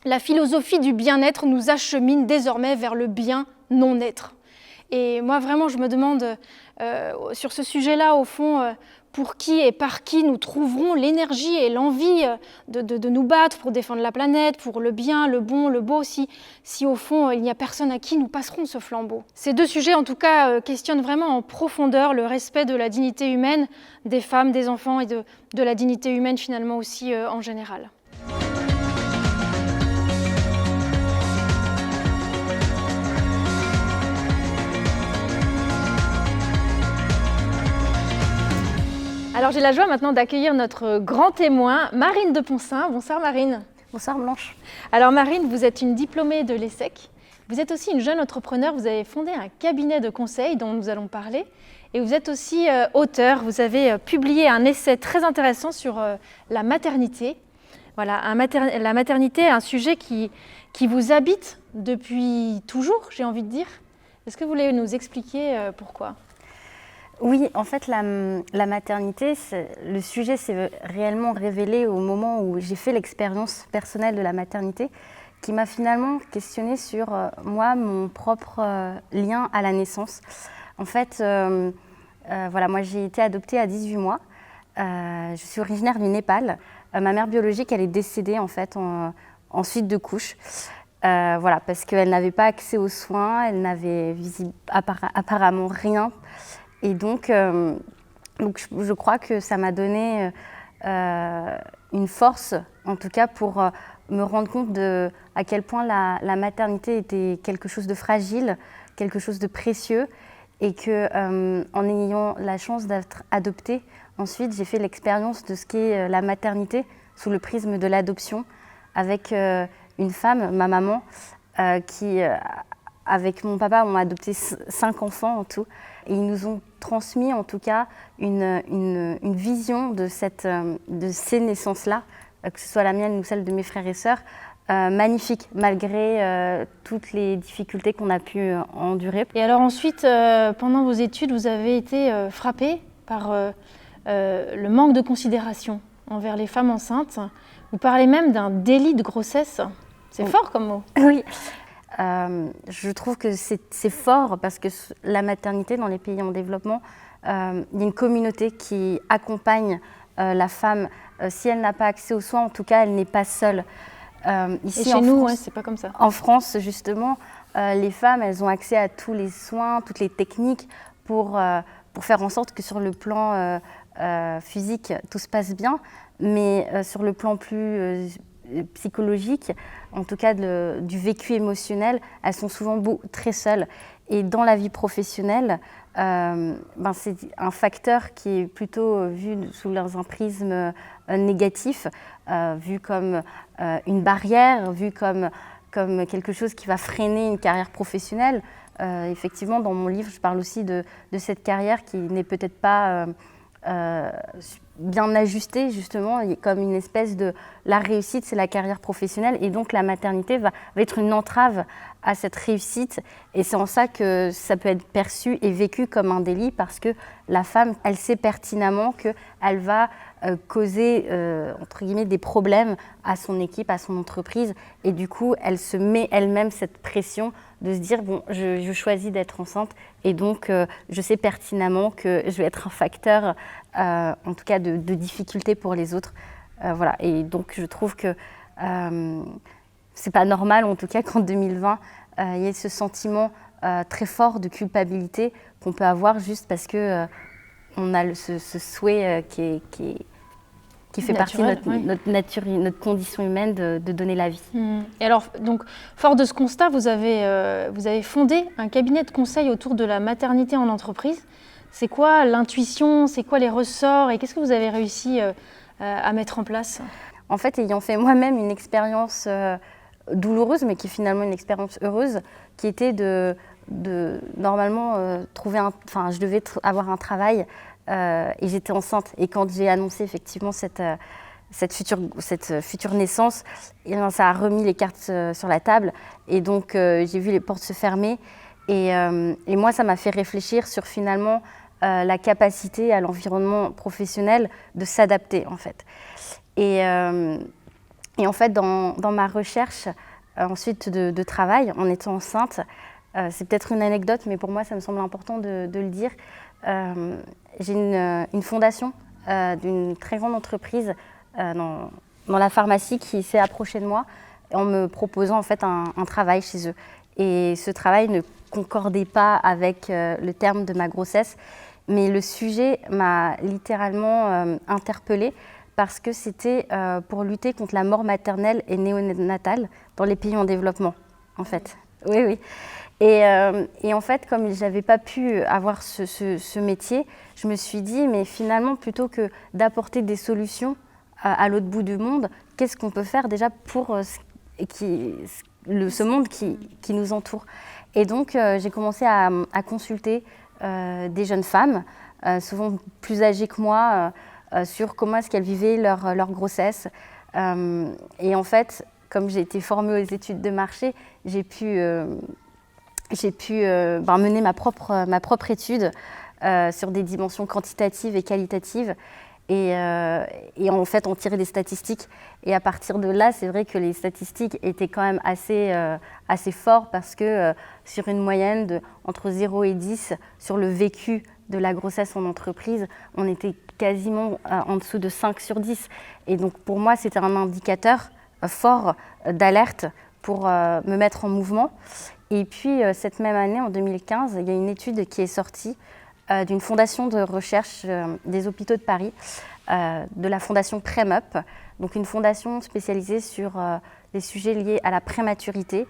la philosophie du bien-être nous achemine désormais vers le bien non-être. Et moi, vraiment, je me demande sur ce sujet-là, au fond, pour qui et par qui nous trouverons l'énergie et l'envie de nous battre pour défendre la planète, pour le bien, le bon, le beau, si au fond, il n'y a personne à qui nous passerons ce flambeau. Ces deux sujets, en tout cas, questionnent vraiment en profondeur le respect de la dignité humaine des femmes, des enfants et de la dignité humaine, finalement, aussi en général. Alors j'ai la joie maintenant d'accueillir notre grand témoin, Marine de Poncin. Bonsoir Marine.
Bonsoir Blanche.
Alors Marine, vous êtes une diplômée de l'ESSEC. Vous êtes aussi une jeune entrepreneur. Vous avez fondé un cabinet de conseil dont nous allons parler. Et vous êtes aussi auteure. Vous avez publié un essai très intéressant sur la maternité. Voilà, la maternité, un sujet qui vous habite depuis toujours, j'ai envie de dire. Est-ce que vous voulez nous expliquer pourquoi ?
Oui, en fait, la maternité, le sujet s'est réellement révélé au moment où j'ai fait l'expérience personnelle de la maternité, qui m'a finalement questionnée sur moi, mon propre lien à la naissance. En fait, voilà, moi j'ai été adoptée à 18 mois. Je suis originaire du Népal. Ma mère biologique, elle est décédée en fait en suite de couches. Voilà, parce qu'elle n'avait pas accès aux soins, elle n'avait apparemment rien. Et donc je crois que ça m'a donné une force, en tout cas pour me rendre compte à quel point la maternité était quelque chose de fragile, quelque chose de précieux, et qu'en ayant la chance d'être adoptée, ensuite j'ai fait l'expérience de ce qu'est la maternité sous le prisme de l'adoption, avec une femme, ma maman, qui, avec mon papa, ont adopté 5 enfants en tout. Et ils nous ont transmis en tout cas une vision de ces naissances-là, que ce soit la mienne ou celle de mes frères et sœurs, magnifique, malgré toutes les difficultés qu'on a pu endurer.
Et alors ensuite, pendant vos études, vous avez été frappée par le manque de considération envers les femmes enceintes. Vous parlez même d'un délit de grossesse. C'est fort comme mot.
Oui. Je trouve que c'est fort parce que la maternité dans les pays en développement, il y a une communauté qui accompagne la femme. Si elle n'a pas accès aux soins, en tout cas, elle n'est pas seule.
Ici, et chez nous, ouais, c'est pas comme ça.
En France, justement, les femmes, elles ont accès à tous les soins, toutes les techniques pour faire en sorte que sur le plan physique, tout se passe bien, mais sur le plan plus psychologique, en tout cas du vécu émotionnel, elles sont souvent très seules. Et dans la vie professionnelle, c'est un facteur qui est plutôt vu sous un prisme négatif, vu comme une barrière, vu comme quelque chose qui va freiner une carrière professionnelle. Effectivement, dans mon livre, je parle aussi de cette carrière qui n'est peut-être pas bien ajustée, justement, comme une espèce de... La réussite, c'est la carrière professionnelle, et donc la maternité va être une entrave à cette réussite, et c'est en ça que ça peut être perçu et vécu comme un délit, parce que la femme, elle sait pertinemment qu'elle va causer, entre guillemets, des problèmes à son équipe, à son entreprise, et du coup, elle se met elle-même cette pression de se dire, bon, je choisis d'être enceinte, et donc je sais pertinemment que je vais être un facteur, en tout cas, de difficulté pour les autres. Voilà. Et donc, je trouve que c'est pas normal, en tout cas, qu'en 2020, il y ait ce sentiment très fort de culpabilité qu'on peut avoir juste parce que on a ce souhait qui fait partie de notre nature, notre condition humaine de donner la vie.
Et alors, donc, fort de ce constat, vous avez fondé un cabinet de conseil autour de la maternité en entreprise. C'est quoi l'intuition, c'est quoi les ressorts et qu'est-ce que vous avez réussi à mettre en place?
En fait, ayant fait moi-même une expérience douloureuse, mais qui est finalement une expérience heureuse, qui était de normalement trouver je devais avoir un travail et j'étais enceinte. Et quand j'ai annoncé effectivement cette future naissance, et bien, ça a remis les cartes sur la table. Et donc, j'ai vu les portes se fermer. Et moi, ça m'a fait réfléchir sur finalement la capacité à l'environnement professionnel de s'adapter, en fait. Et en fait, dans ma recherche ensuite de travail, en étant enceinte, c'est peut-être une anecdote, mais pour moi, ça me semble important de le dire. J'ai une fondation d'une très grande entreprise dans la pharmacie qui s'est approchée de moi en me proposant en fait un travail chez eux. Et ce travail ne concordait pas avec le terme de ma grossesse, mais le sujet m'a littéralement interpellée parce que c'était pour lutter contre la mort maternelle et néonatale dans les pays en développement, en fait. Oui, oui. Et en fait, comme je n'avais pas pu avoir ce métier, je me suis dit, mais finalement, plutôt que d'apporter des solutions à l'autre bout du monde, qu'est-ce qu'on peut faire déjà pour ce monde qui nous entoure? Et donc, j'ai commencé à consulter des jeunes femmes, souvent plus âgées que moi, sur comment est-ce qu'elles vivaient leur grossesse. Et en fait, comme j'ai été formée aux études de marché, j'ai pu mener ma propre étude sur des dimensions quantitatives et qualitatives et en fait en tirer des statistiques. Et à partir de là, c'est vrai que les statistiques étaient quand même assez fortes parce que sur une moyenne entre 0 et 10 sur le vécu de la grossesse en entreprise, on était quasiment en dessous de 5 sur 10. Et donc pour moi, c'était un indicateur fort d'alerte pour me mettre en mouvement. Et puis, cette même année, en 2015, il y a une étude qui est sortie d'une fondation de recherche des hôpitaux de Paris, de la fondation PremUp, donc une fondation spécialisée sur les sujets liés à la prématurité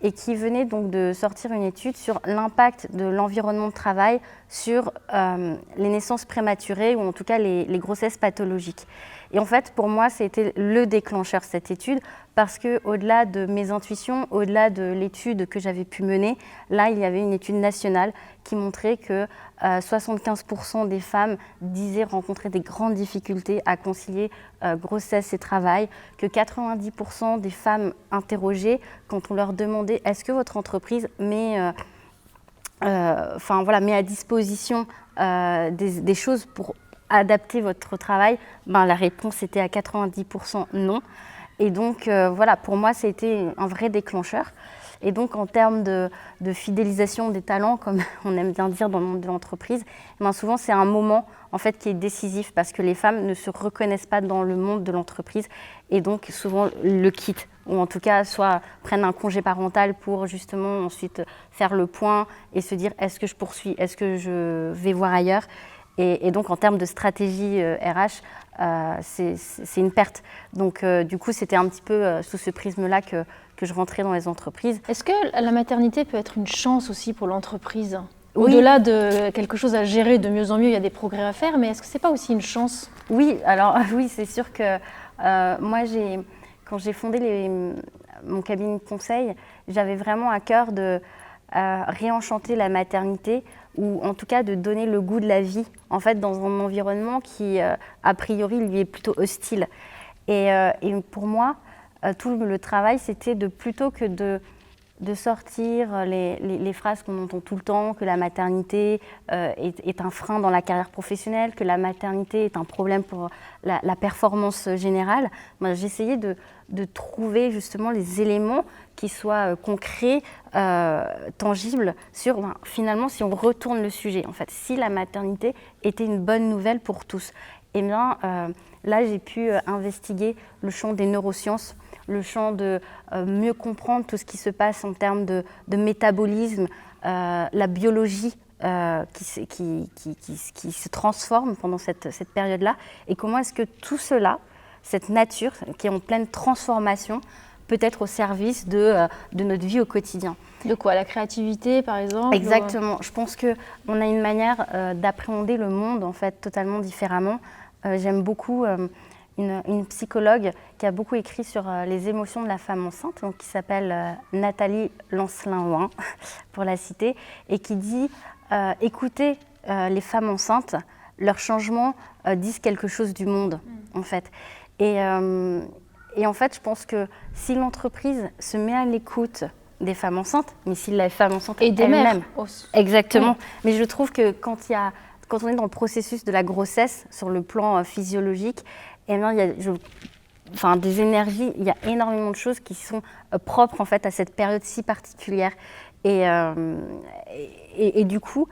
et qui venait donc de sortir une étude sur l'impact de l'environnement de travail sur les naissances prématurées ou en tout cas les grossesses pathologiques. Et en fait, pour moi, c'était le déclencheur, cette étude, parce qu'au-delà de mes intuitions, au-delà de l'étude que j'avais pu mener, là, il y avait une étude nationale qui montrait que 75% des femmes disaient rencontrer des grandes difficultés à concilier grossesse et travail, que 90% des femmes interrogées, quand on leur demandait « est-ce que votre entreprise met à disposition des choses pour adapter votre travail », la réponse était à 90% non. Et donc, pour moi, c'était un vrai déclencheur. Et donc, en termes de fidélisation des talents, comme on aime bien dire dans le monde de l'entreprise, souvent, c'est un moment en fait, qui est décisif parce que les femmes ne se reconnaissent pas dans le monde de l'entreprise et donc souvent le quittent ou en tout cas soit prennent un congé parental pour justement ensuite faire le point et se dire est-ce que je poursuis, est-ce que je vais voir ailleurs. Et donc, en termes de stratégie RH, c'est une perte. Donc, du coup, c'était un petit peu sous ce prisme-là que je rentrais dans les entreprises.
Est-ce que la maternité peut être une chance aussi pour l'entreprise ?
Oui.
Au-delà de quelque chose à gérer de mieux en mieux, il y a des progrès à faire, mais est-ce que ce n'est pas aussi une chance ?
Oui, alors oui, c'est sûr que moi, quand j'ai fondé mon cabinet de conseil, j'avais vraiment à cœur de réenchanter la maternité ou en tout cas de donner le goût de la vie en fait, dans un environnement qui, a priori, lui est plutôt hostile. Et pour moi, tout le travail, c'était plutôt que de sortir les phrases qu'on entend tout le temps, que la maternité est un frein dans la carrière professionnelle, que la maternité est un problème pour la performance générale. J'essayais de trouver justement les éléments qui soient concrets, tangibles, sur finalement si on retourne le sujet. En fait, si la maternité était une bonne nouvelle pour tous, eh bien là j'ai pu investiguer le champ des neurosciences, le champ de mieux comprendre tout ce qui se passe en termes de métabolisme, la biologie qui se transforme pendant cette période-là, et comment est-ce que tout cela, cette nature qui est en pleine transformation, peut être au service de notre vie au quotidien.
De quoi ? La créativité, par exemple ?
Exactement. Je pense qu'on a une manière d'appréhender le monde en fait, totalement différemment. J'aime beaucoup une psychologue qui a beaucoup écrit sur les émotions de la femme enceinte, donc qui s'appelle Nathalie Lancelin-Ouin, pour la citer, et qui dit écoutez les femmes enceintes, leurs changements disent quelque chose du monde, en fait. Et en fait, je pense que si l'entreprise se met à l'écoute des femmes enceintes, mais si les femmes enceintes
et des
elles-mêmes, exactement.
Oui.
Mais je trouve que quand on est dans le processus de la grossesse, sur le plan physiologique, eh bien, il y a des énergies, il y a énormément de choses qui sont propres en fait à cette période si particulière. Et du coup,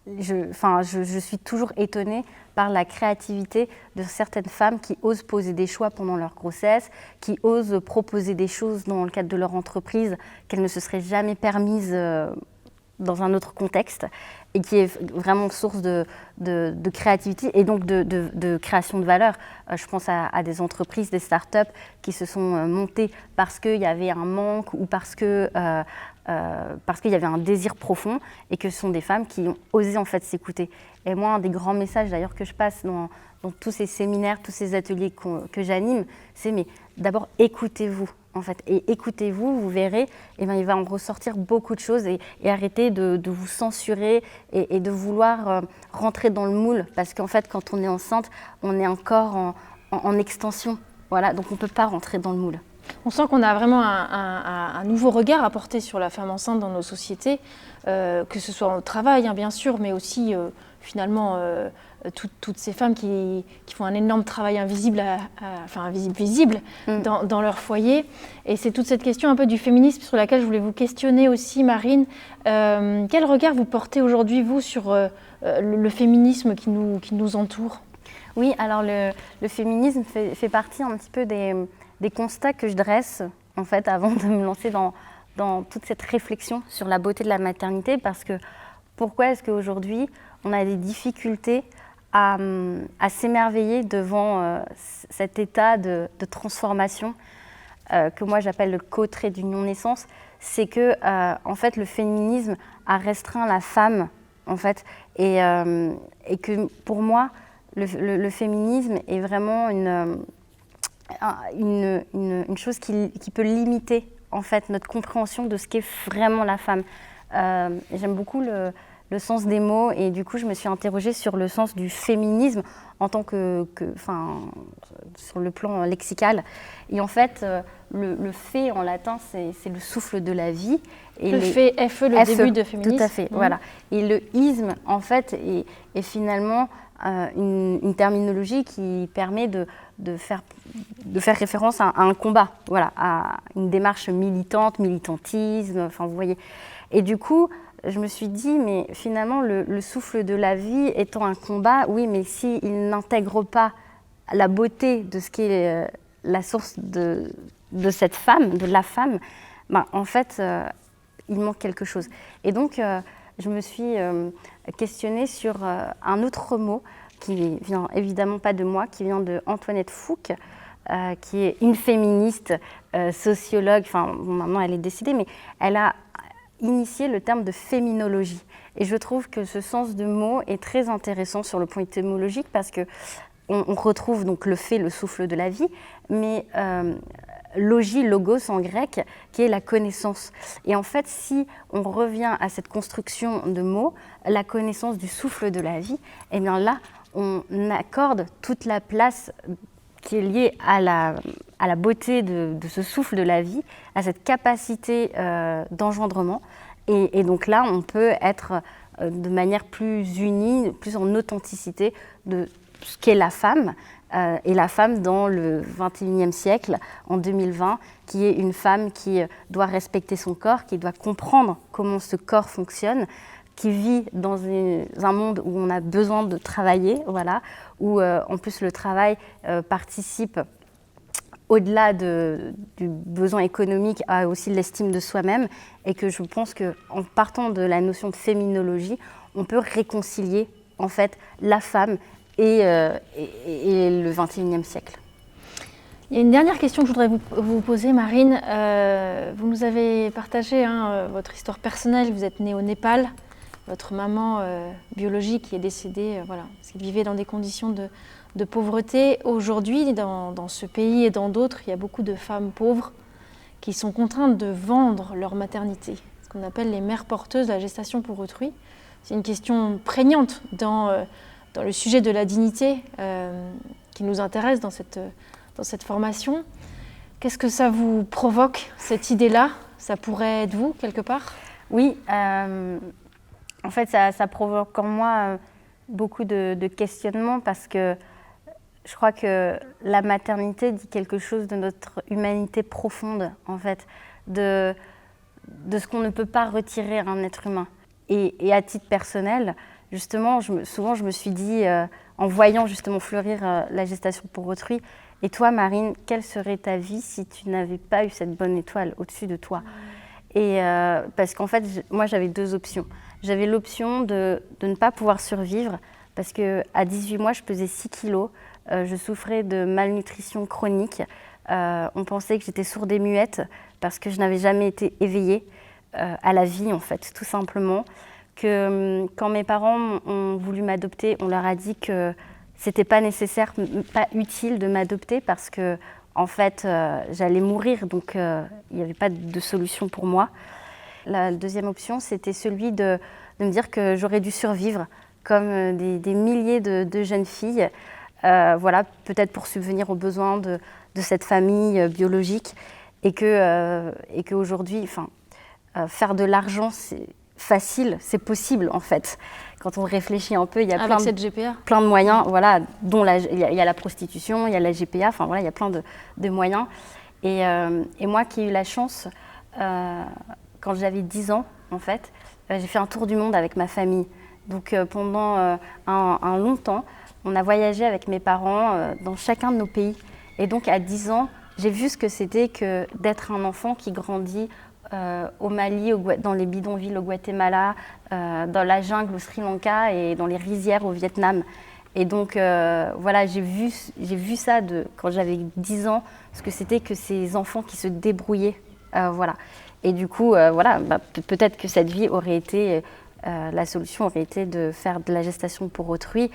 je suis toujours étonnée par la créativité de certaines femmes qui osent poser des choix pendant leur grossesse, qui osent proposer des choses dans le cadre de leur entreprise qu'elles ne se seraient jamais permises dans un autre contexte, et qui est vraiment source de créativité et donc de création de valeur. Je pense à des entreprises, des startups qui se sont montées parce qu'il y avait un manque ou parce qu'il y avait un désir profond, et que ce sont des femmes qui ont osé en fait s'écouter. Et moi, un des grands messages d'ailleurs que je passe dans tous ces séminaires, tous ces ateliers que j'anime, c'est mais d'abord écoutez-vous. En fait, et écoutez-vous, vous verrez, eh bien, il va en ressortir beaucoup de choses, et arrêtez de vous censurer et de vouloir rentrer dans le moule, parce qu'en fait, quand on est enceinte, on est encore en extension, voilà, donc on ne peut pas rentrer dans le moule.
On sent qu'on a vraiment un nouveau regard à porter sur la femme enceinte dans nos sociétés, que ce soit au travail, bien sûr, mais aussi finalement toutes ces femmes qui font un énorme travail invisible, visible dans leur foyer. Et c'est toute cette question un peu du féminisme sur laquelle je voulais vous questionner aussi, Marine. Quel regard vous portez aujourd'hui, vous, sur le féminisme qui nous entoure ?
Oui, alors le féminisme fait partie un petit peu des constats que je dresse, en fait, avant de me lancer dans toute cette réflexion sur la beauté de la maternité, parce que pourquoi est-ce qu'aujourd'hui, on a des difficultés à s'émerveiller devant cet état de transformation que moi j'appelle le co-trait d'union naissance. C'est que en fait le féminisme a restreint la femme en fait et que pour moi le féminisme est vraiment une chose qui peut limiter en fait notre compréhension de ce qu'est vraiment la femme. J'aime beaucoup le sens des mots et du coup je me suis interrogée sur le sens du féminisme en tant sur le plan lexical. Et en fait le fé en latin c'est le souffle de la vie. Et
le fé, FE, le début de féminisme.
Tout à fait, voilà. Et le isme en fait est finalement une terminologie qui permet de faire référence à un combat, voilà, à une démarche militantisme, enfin vous voyez. Et du coup, je me suis dit, mais finalement, le souffle de la vie étant un combat, oui, mais s'il n'intègre pas la beauté de ce qui est la source de cette femme, de la femme, ben, en fait, il manque quelque chose. Et donc, je me suis questionnée sur un autre mot qui vient évidemment pas de moi, qui vient de Antoinette Fouque, qui est une féministe, sociologue, enfin bon, maintenant elle est décédée, mais elle a initié le terme de féminologie. Et je trouve que ce sens de mot est très intéressant sur le point étymologique parce que on retrouve donc le fé, le souffle de la vie, mais logie, logos en grec, qui est la connaissance. Et en fait, si on revient à cette construction de mots, la connaissance du souffle de la vie, eh bien là, on accorde toute la place qui est liée à la beauté de ce souffle de la vie, à cette capacité d'engendrement. Et donc là, on peut être de manière plus unie, plus en authenticité de ce qu'est la femme, et la femme dans le XXIe siècle, en 2020, qui est une femme qui doit respecter son corps, qui doit comprendre comment ce corps fonctionne, qui vit dans un monde où on a besoin de travailler, voilà, où en plus le travail participe au-delà du besoin économique à aussi l'estime de soi-même, et que je pense qu'en partant de la notion de féminologie, on peut réconcilier en fait la femme et le XXIe siècle.
Il y a une dernière question que je voudrais vous poser, Marine. Vous nous avez partagé votre histoire personnelle. Vous êtes née au Népal. Votre maman biologique qui est décédée, voilà, parce qu'elle vivait dans des conditions de pauvreté. Aujourd'hui, dans ce pays et dans d'autres, il y a beaucoup de femmes pauvres qui sont contraintes de vendre leur maternité, ce qu'on appelle les mères porteuses, la gestation pour autrui. C'est une question prégnante dans le sujet de la dignité qui nous intéresse dans cette formation. Qu'est-ce que ça vous provoque, cette idée-là? Ça pourrait être vous, quelque part?
Oui, en fait, ça provoque en moi beaucoup de questionnements parce que je crois que la maternité dit quelque chose de notre humanité profonde, en fait, de ce qu'on ne peut pas retirer à un être humain. Et à titre personnel, justement, souvent je me suis dit, en voyant justement fleurir la gestation pour autrui, et toi Marine, quelle serait ta vie si tu n'avais pas eu cette bonne étoile au-dessus de toi? Et parce qu'en fait, moi j'avais deux options. J'avais l'option de ne pas pouvoir survivre parce qu'à 18 mois, je pesais 6 kilos, je souffrais de malnutrition chronique. On pensait que j'étais sourde et muette parce que je n'avais jamais été éveillée à la vie, en fait, tout simplement. Que quand mes parents ont voulu m'adopter, on leur a dit que c'était pas nécessaire, pas utile de m'adopter parce que en fait, j'allais mourir, donc il n'y avait pas de solution pour moi. La deuxième option, c'était celui de me dire que j'aurais dû survivre comme des milliers de jeunes filles, voilà, peut-être pour subvenir aux besoins de cette famille biologique, et qu'aujourd'hui, faire de l'argent, c'est facile, c'est possible en fait. Quand on réfléchit un peu, il y a plein de moyens, voilà, dont il y a la prostitution, il y a la GPA, enfin voilà, il y a plein de moyens. Et moi qui ai eu la chance, quand j'avais 10 ans, en fait, j'ai fait un tour du monde avec ma famille. Donc pendant un long temps, on a voyagé avec mes parents dans chacun de nos pays. Et donc à 10 ans, j'ai vu ce que c'était que d'être un enfant qui grandit au Mali, dans les bidonvilles au Guatemala, dans la jungle au Sri Lanka et dans les rizières au Vietnam. Et donc, voilà, j'ai vu ça quand j'avais 10 ans, ce que c'était que ces enfants qui se débrouillaient. Voilà. Et du coup, voilà, peut-être que cette vie aurait été, la solution aurait été de faire de la gestation pour autrui.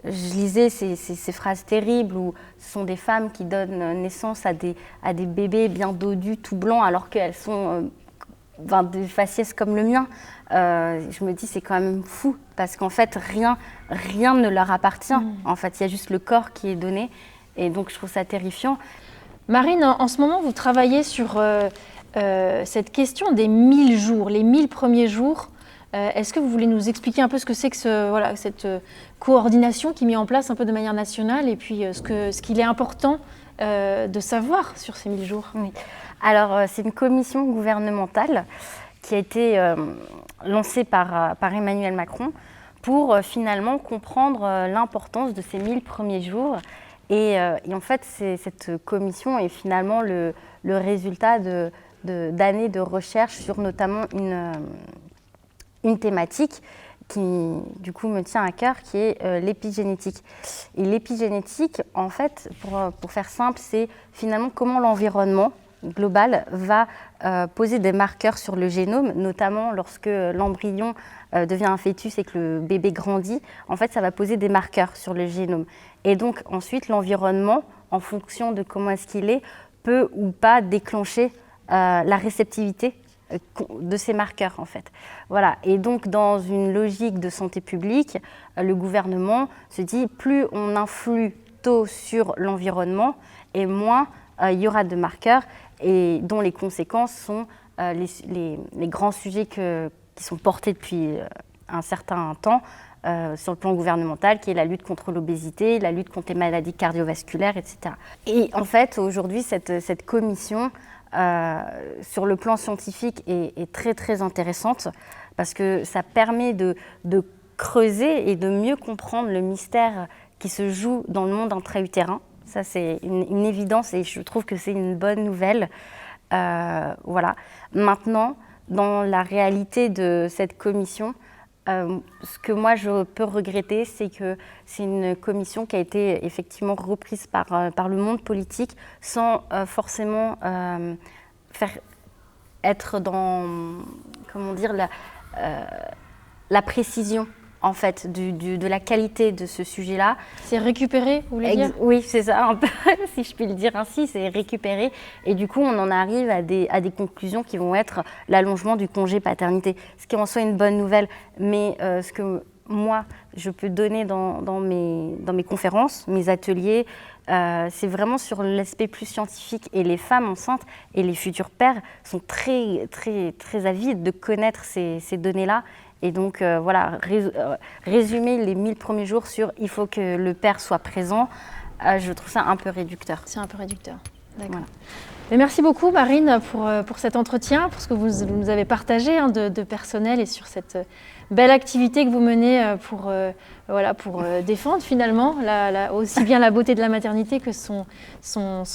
Je lisais ces phrases terribles où ce sont des femmes qui donnent naissance à des bébés bien dodus, tout blancs, alors qu'elles sont des faciès comme le mien. Je me dis, c'est quand même fou, parce qu'en fait, rien ne leur appartient. En fait, il y a juste le corps qui est donné. Et donc, je trouve ça terrifiant.
Marine, en ce moment, vous travaillez sur cette question des 1000 jours, les 1000 premiers jours. Est-ce que vous voulez nous expliquer un peu ce que c'est que voilà, cette coordination qui est mise en place un peu de manière nationale, et puis ce qu'il est important de savoir sur ces 1000 jours?
Oui. Alors, c'est une commission gouvernementale qui a été lancée par Emmanuel Macron pour finalement comprendre l'importance de ces 1000 premiers jours. Et en fait, cette commission est finalement le résultat d'années de recherche sur notamment une thématique qui, du coup, me tient à cœur, qui est l'épigénétique. Et l'épigénétique, en fait, pour faire simple, c'est finalement comment l'environnement global va poser des marqueurs sur le génome, notamment lorsque l'embryon devient un fœtus et que le bébé grandit. En fait, ça va poser des marqueurs sur le génome. Et donc, ensuite, l'environnement, en fonction de comment est-ce qu'il est, peut ou pas déclencher la réceptivité de ces marqueurs, en fait. Voilà. Et donc, dans une logique de santé publique, le gouvernement se dit, plus on influe tôt sur l'environnement, et moins il y aura de marqueurs, et dont les conséquences sont les grands sujets qui sont portés depuis un certain temps sur le plan gouvernemental, qui est la lutte contre l'obésité, la lutte contre les maladies cardiovasculaires, etc. Et en fait, aujourd'hui, cette commission, sur le plan scientifique, est très, très intéressante, parce que ça permet de creuser et de mieux comprendre le mystère qui se joue dans le monde intra-utérin. Ça, c'est une évidence, et je trouve que c'est une bonne nouvelle. Voilà. Maintenant, dans la réalité de cette commission, ce que moi je peux regretter, c'est que c'est une commission qui a été effectivement reprise par le monde politique sans forcément être dans, comment dire, la précision, en fait, de la qualité de ce sujet-là.
C'est récupéré, vous voulez dire?
Oui, c'est ça, un peu, si je puis le dire ainsi, c'est récupéré. Et du coup, on en arrive à des conclusions qui vont être l'allongement du congé paternité, ce qui en soit une bonne nouvelle. Mais ce que moi, je peux donner dans mes conférences, mes ateliers, c'est vraiment sur l'aspect plus scientifique. Et les femmes enceintes et les futurs pères sont très, très, très avides de connaître ces données-là. Et donc, voilà, résumer les 1000 premiers jours sur « il faut que le père soit présent », je trouve ça un peu réducteur.
C'est un peu réducteur, d'accord. Voilà.
Mais
merci beaucoup, Marine, pour cet entretien, pour ce que vous nous avez partagé de personnel, et sur cette belle activité que vous menez pour défendre finalement aussi bien la beauté de la maternité que son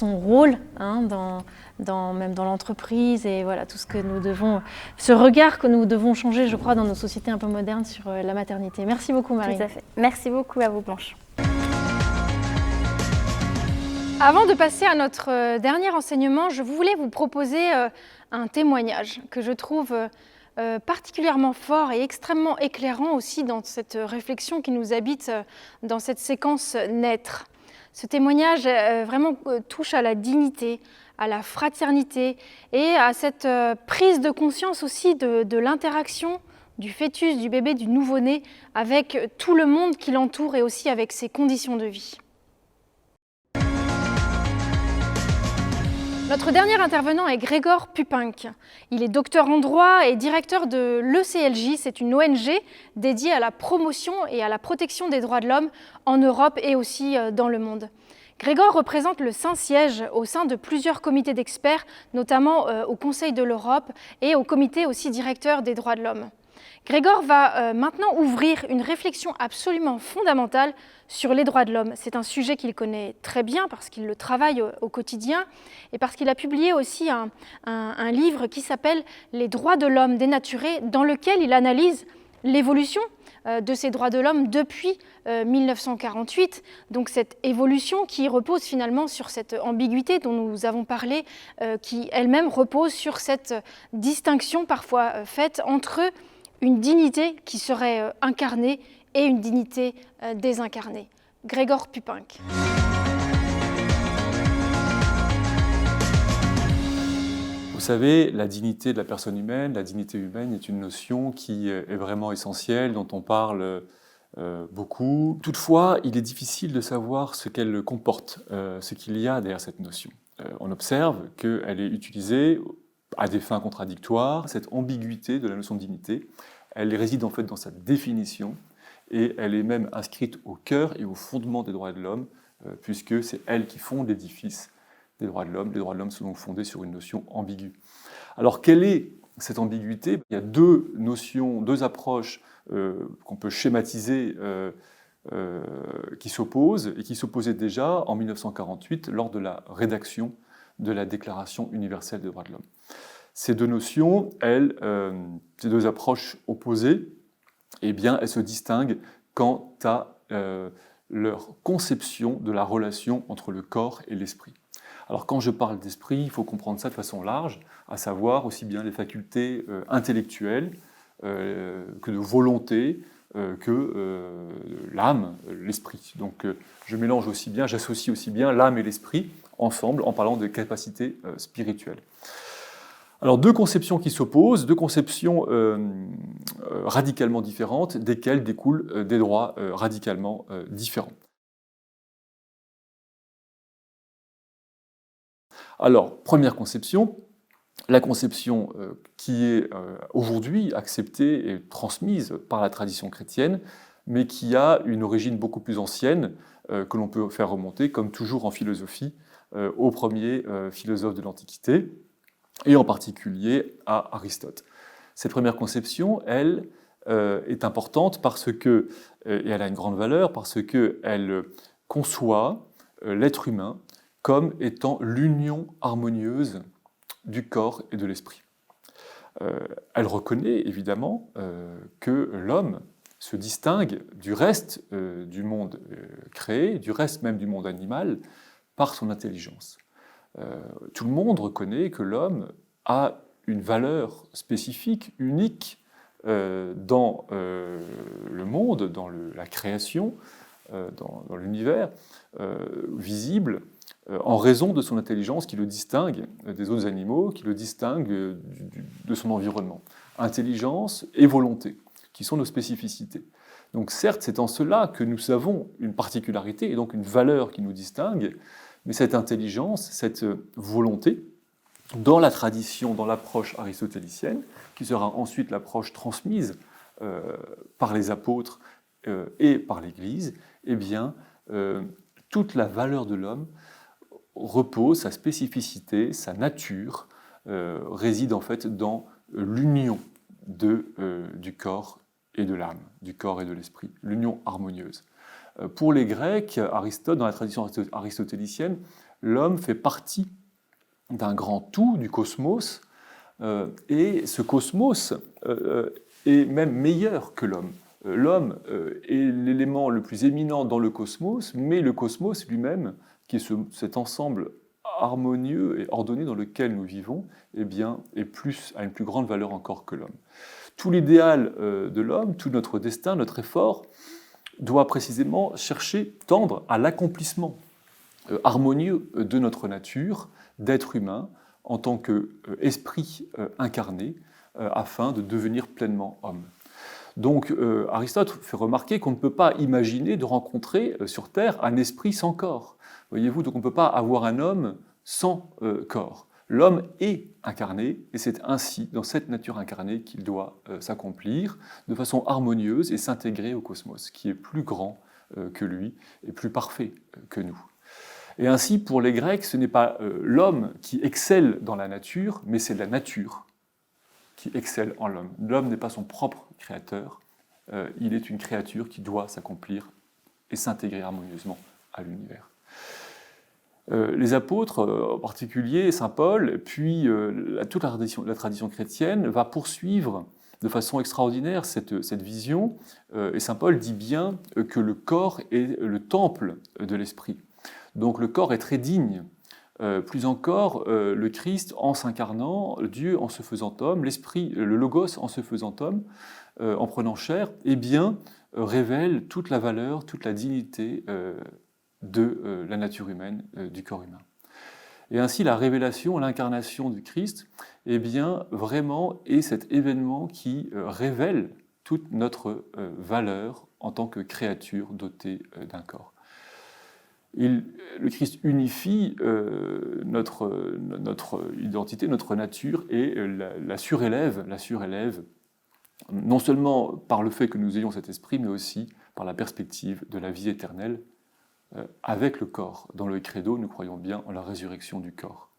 rôle même dans l'entreprise, et voilà, tout ce regard que nous devons changer, je crois, dans nos sociétés un peu modernes sur la maternité. Merci beaucoup, Marine.
Tout à fait. Merci beaucoup à vous, Blanche.
Avant de passer à notre dernier enseignement, je voulais vous proposer un témoignage que je trouve particulièrement fort et extrêmement éclairant aussi dans cette réflexion qui nous habite dans cette séquence naître. Ce témoignage vraiment touche à la dignité, à la fraternité et à cette prise de conscience aussi de l'interaction du fœtus, du bébé, du nouveau-né avec tout le monde qui l'entoure et aussi avec ses conditions de vie. Notre dernier intervenant est Gregor Pupink. Il est docteur en droit et directeur de l'ECLJ. C'est une ONG dédiée à la promotion et à la protection des droits de l'homme en Europe et aussi dans le monde. Gregor représente le Saint-Siège au sein de plusieurs comités d'experts, notamment au Conseil de l'Europe et au comité aussi directeur des droits de l'homme. Gregor va maintenant ouvrir une réflexion absolument fondamentale sur les droits de l'homme. C'est un sujet qu'il connaît très bien parce qu'il le travaille au quotidien et parce qu'il a publié aussi un livre qui s'appelle « Les droits de l'homme dénaturés » dans lequel il analyse l'évolution de ces droits de l'homme depuis 1948. Donc cette évolution qui repose finalement sur cette ambiguïté dont nous avons parlé, qui elle-même repose sur cette distinction parfois faite entre une dignité qui serait incarnée et une dignité désincarnée. Gregor Pupinck.
Vous savez, la dignité de la personne humaine, la dignité humaine est une notion qui est vraiment essentielle, dont on parle beaucoup. Toutefois, il est difficile de savoir ce qu'elle comporte, ce qu'il y a derrière cette notion. On observe qu'elle est utilisée à des fins contradictoires. Cette ambiguïté de la notion de dignité, elle réside en fait dans sa définition et elle est même inscrite au cœur et au fondement des droits de l'homme, puisque c'est elle qui fonde l'édifice des droits de l'homme. Les droits de l'homme sont donc fondés sur une notion ambiguë. Alors, quelle est cette ambiguïté? Il y a deux notions, deux approches qu'on peut schématiser qui s'opposent, et qui s'opposaient déjà en 1948 lors de la rédaction de la Déclaration universelle des droits de l'homme. Ces deux notions, ces deux approches opposées, eh bien, elles se distinguent quant à leur conception de la relation entre le corps et l'esprit. Alors quand je parle d'esprit, il faut comprendre ça de façon large, à savoir aussi bien les facultés intellectuelles que de volonté, que l'âme, l'esprit. Donc je mélange aussi bien, j'associe aussi bien l'âme et l'esprit ensemble en parlant de capacités spirituelles. Alors deux conceptions qui s'opposent, deux conceptions radicalement différentes, desquelles découlent des droits radicalement différents. Alors, première conception, la conception qui est aujourd'hui acceptée et transmise par la tradition chrétienne, mais qui a une origine beaucoup plus ancienne que l'on peut faire remonter, comme toujours en philosophie, aux premiers philosophes de l'Antiquité, et en particulier à Aristote. Cette première conception, elle, est importante parce que, et elle a une grande valeur, parce qu'elle conçoit l'être humain comme étant l'union harmonieuse du corps et de l'esprit. Elle reconnaît évidemment que l'homme se distingue du reste du monde créé, du reste même du monde animal, par son intelligence. Tout le monde reconnaît que l'homme a une valeur spécifique, unique dans le monde, dans la création, dans l'univers, visible, en raison de son intelligence qui le distingue des autres animaux, qui le distingue de son environnement. Intelligence et volonté, qui sont nos spécificités. Donc certes, c'est en cela que nous avons une particularité et donc une valeur qui nous distingue, mais cette intelligence, cette volonté, dans la tradition, dans l'approche aristotélicienne, qui sera ensuite l'approche transmise par les apôtres et par l'Église, eh bien, toute la valeur de l'homme repose, sa spécificité, sa nature, réside en fait dans l'union du corps et de l'âme, du corps et de l'esprit, l'union harmonieuse. Pour les Grecs, Aristote, dans la tradition aristotélicienne, l'homme fait partie d'un grand tout, du cosmos, et ce cosmos est même meilleur que l'homme. L'homme est l'élément le plus éminent dans le cosmos, mais le cosmos lui-même, qui est cet ensemble harmonieux et ordonné dans lequel nous vivons, eh bien, a une plus grande valeur encore que l'homme. Tout l'idéal de l'homme, tout notre destin, notre effort, doit précisément tendre à l'accomplissement harmonieux de notre nature, d'être humain, en tant qu'esprit incarné, afin de devenir pleinement homme. Donc Aristote fait remarquer qu'on ne peut pas imaginer de rencontrer sur Terre un esprit sans corps. Voyez-vous, donc on ne peut pas avoir un homme sans corps. L'homme est incarné, et c'est ainsi, dans cette nature incarnée, qu'il doit s'accomplir de façon harmonieuse et s'intégrer au cosmos, qui est plus grand que lui et plus parfait que nous. Et ainsi, pour les Grecs, ce n'est pas l'homme qui excelle dans la nature, mais c'est la nature qui excelle en l'homme. L'homme n'est pas son propre créateur, il est une créature qui doit s'accomplir et s'intégrer harmonieusement à l'univers. Les apôtres, en particulier Saint Paul, puis toute la tradition chrétienne, va poursuivre de façon extraordinaire cette vision, et saint Paul dit bien que le corps est le temple de l'esprit. Donc le corps est très digne. Plus encore, le Christ en s'incarnant, Dieu en se faisant homme, l'esprit, le Logos en se faisant homme, en prenant chair, eh bien, révèle toute la valeur, toute la dignité de la nature humaine, du corps humain. Et ainsi, la révélation, l'incarnation du Christ, eh bien, vraiment est cet événement qui révèle toute notre valeur en tant que créature dotée d'un corps. Le Christ unifie notre identité, notre nature, et la surélève, non seulement par le fait que nous ayons cet esprit, mais aussi par la perspective de la vie éternelle avec le corps. Dans le credo, nous croyons bien en la résurrection du corps.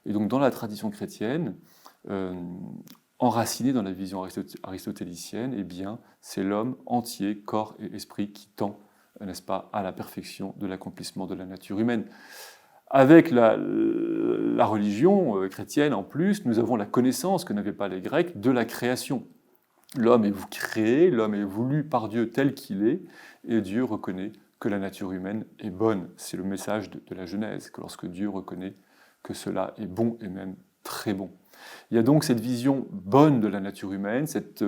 Et donc dans la tradition chrétienne, enracinée dans la vision aristotélicienne, eh bien, c'est l'homme entier, corps et esprit, qui tend, n'est-ce pas, à la perfection de l'accomplissement de la nature humaine. Avec la religion chrétienne, en plus, nous avons la connaissance que n'avaient pas les Grecs de la création. L'homme est créé, l'homme est voulu par Dieu tel qu'il est, et Dieu reconnaît que la nature humaine est bonne. C'est le message de la Genèse, que lorsque Dieu reconnaît que cela est bon et même très bon. Il y a donc cette vision bonne de la nature humaine, cette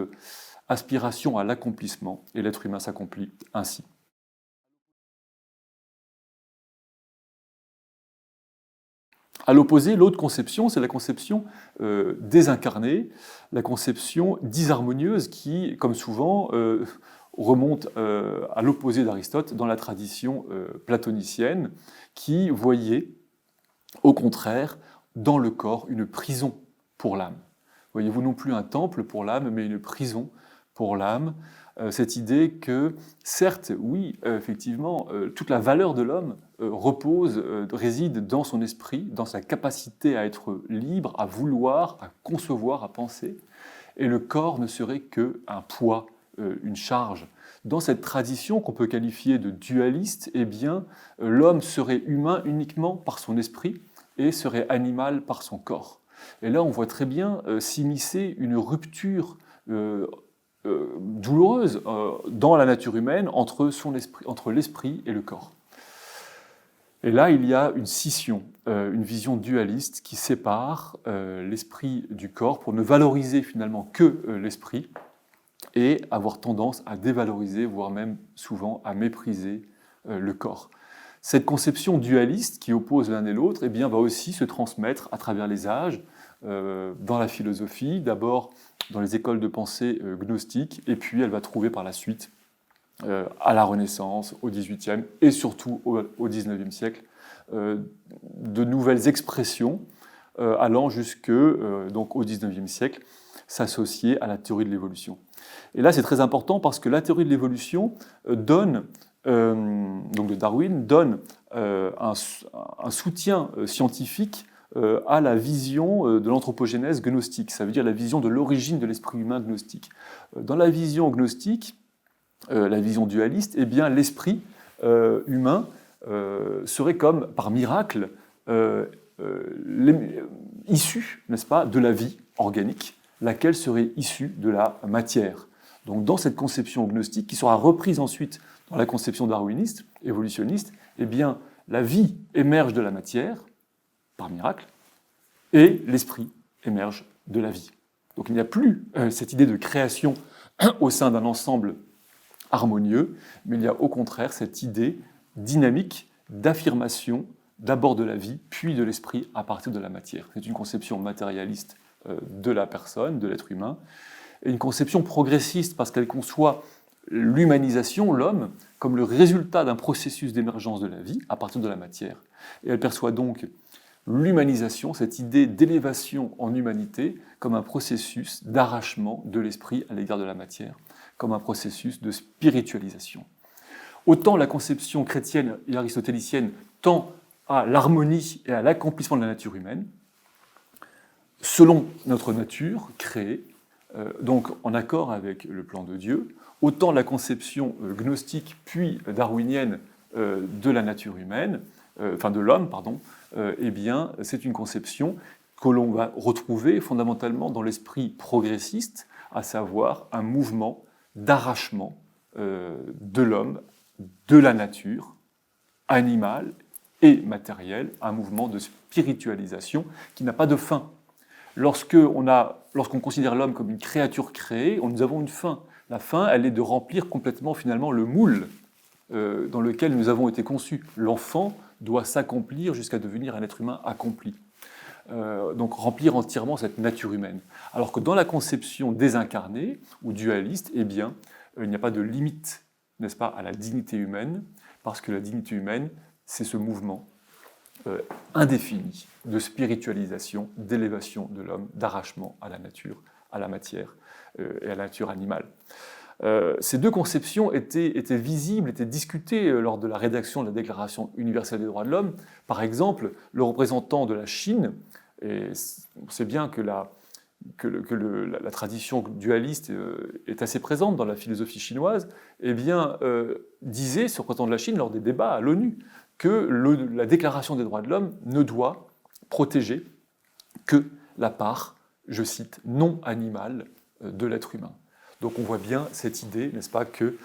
aspiration à l'accomplissement, et l'être humain s'accomplit ainsi. À l'opposé, l'autre conception, c'est la conception désincarnée, la conception disharmonieuse qui, comme souvent, remonte à l'opposé d'Aristote dans la tradition platonicienne, qui voyait, au contraire, dans le corps, une prison pour l'âme. Voyez-vous, non plus un temple pour l'âme, mais une prison pour l'âme. Cette idée que, certes, oui, effectivement, toute la valeur de l'homme réside dans son esprit, dans sa capacité à être libre, à vouloir, à concevoir, à penser, et le corps ne serait qu'un poids, une charge. Dans cette tradition qu'on peut qualifier de dualiste, eh bien, l'homme serait humain uniquement par son esprit et serait animal par son corps. Et là, on voit très bien s'immiscer une rupture douloureuse dans la nature humaine entre l'esprit et le corps. Et là, il y a une scission, une vision dualiste qui sépare l'esprit du corps pour ne valoriser finalement que l'esprit et avoir tendance à dévaloriser, voire même souvent à mépriser le corps. Cette conception dualiste qui oppose l'un et l'autre eh bien, va aussi se transmettre à travers les âges, dans la philosophie, d'abord dans les écoles de pensée gnostiques, et puis elle va trouver par la suite, à la Renaissance, au XVIIIe et surtout au XIXe siècle, de nouvelles expressions allant jusque donc au XIXe siècle, s'associer à la théorie de l'évolution. Et là, c'est très important parce que la théorie de l'évolution donne, donc de Darwin, donne un soutien scientifique à la vision de l'anthropogénèse gnostique, ça veut dire la vision de l'origine de l'esprit humain gnostique. Dans la vision gnostique, la vision dualiste, eh bien l'esprit humain serait comme par miracle issu, n'est-ce pas, de la vie organique, laquelle serait issue de la matière. Donc dans cette conception gnostique, qui sera reprise ensuite dans la conception darwiniste, évolutionniste, eh bien la vie émerge de la matière, par miracle, et l'esprit émerge de la vie. Donc il n'y a plus cette idée de création au sein d'un ensemble harmonieux, mais il y a au contraire cette idée dynamique d'affirmation d'abord de la vie, puis de l'esprit à partir de la matière. C'est une conception matérialiste de la personne, de l'être humain, et une conception progressiste parce qu'elle conçoit l'humanisation, l'homme, comme le résultat d'un processus d'émergence de la vie à partir de la matière. Et elle perçoit donc l'humanisation, cette idée d'élévation en humanité, comme un processus d'arrachement de l'esprit à l'égard de la matière, comme un processus de spiritualisation. Autant la conception chrétienne et aristotélicienne tend à l'harmonie et à l'accomplissement de la nature humaine, selon notre nature créée, donc en accord avec le plan de Dieu, autant la conception gnostique puis darwinienne de la nature humaine, enfin de l'homme, pardon, eh bien, c'est une conception que l'on va retrouver fondamentalement dans l'esprit progressiste, à savoir un mouvement d'arrachement de l'homme, de la nature, animale et matérielle, un mouvement de spiritualisation qui n'a pas de fin. Lorsqu'on considère l'homme comme une créature créée, nous avons une fin. La fin, elle est de remplir complètement finalement le moule dans lequel nous avons été conçus. L'enfant doit s'accomplir jusqu'à devenir un être humain accompli. Donc remplir entièrement cette nature humaine. Alors que dans la conception désincarnée ou dualiste, eh bien, il n'y a pas de limite, n'est-ce pas, à la dignité humaine, parce que la dignité humaine, c'est ce mouvement indéfini de spiritualisation, d'élévation de l'homme, d'arrachement à la nature, à la matière et à la nature animale. Ces deux conceptions étaient visibles, étaient discutées lors de la rédaction de la Déclaration universelle des droits de l'homme. Par exemple, le représentant de la Chine, et on sait bien que la tradition dualiste est assez présente dans la philosophie chinoise, eh bien, disait, ce représentant de la Chine, lors des débats à l'ONU, que la Déclaration des droits de l'homme ne doit protéger que la part, je cite, non animale de l'être humain. Donc on voit bien cette idée, n'est-ce pas, que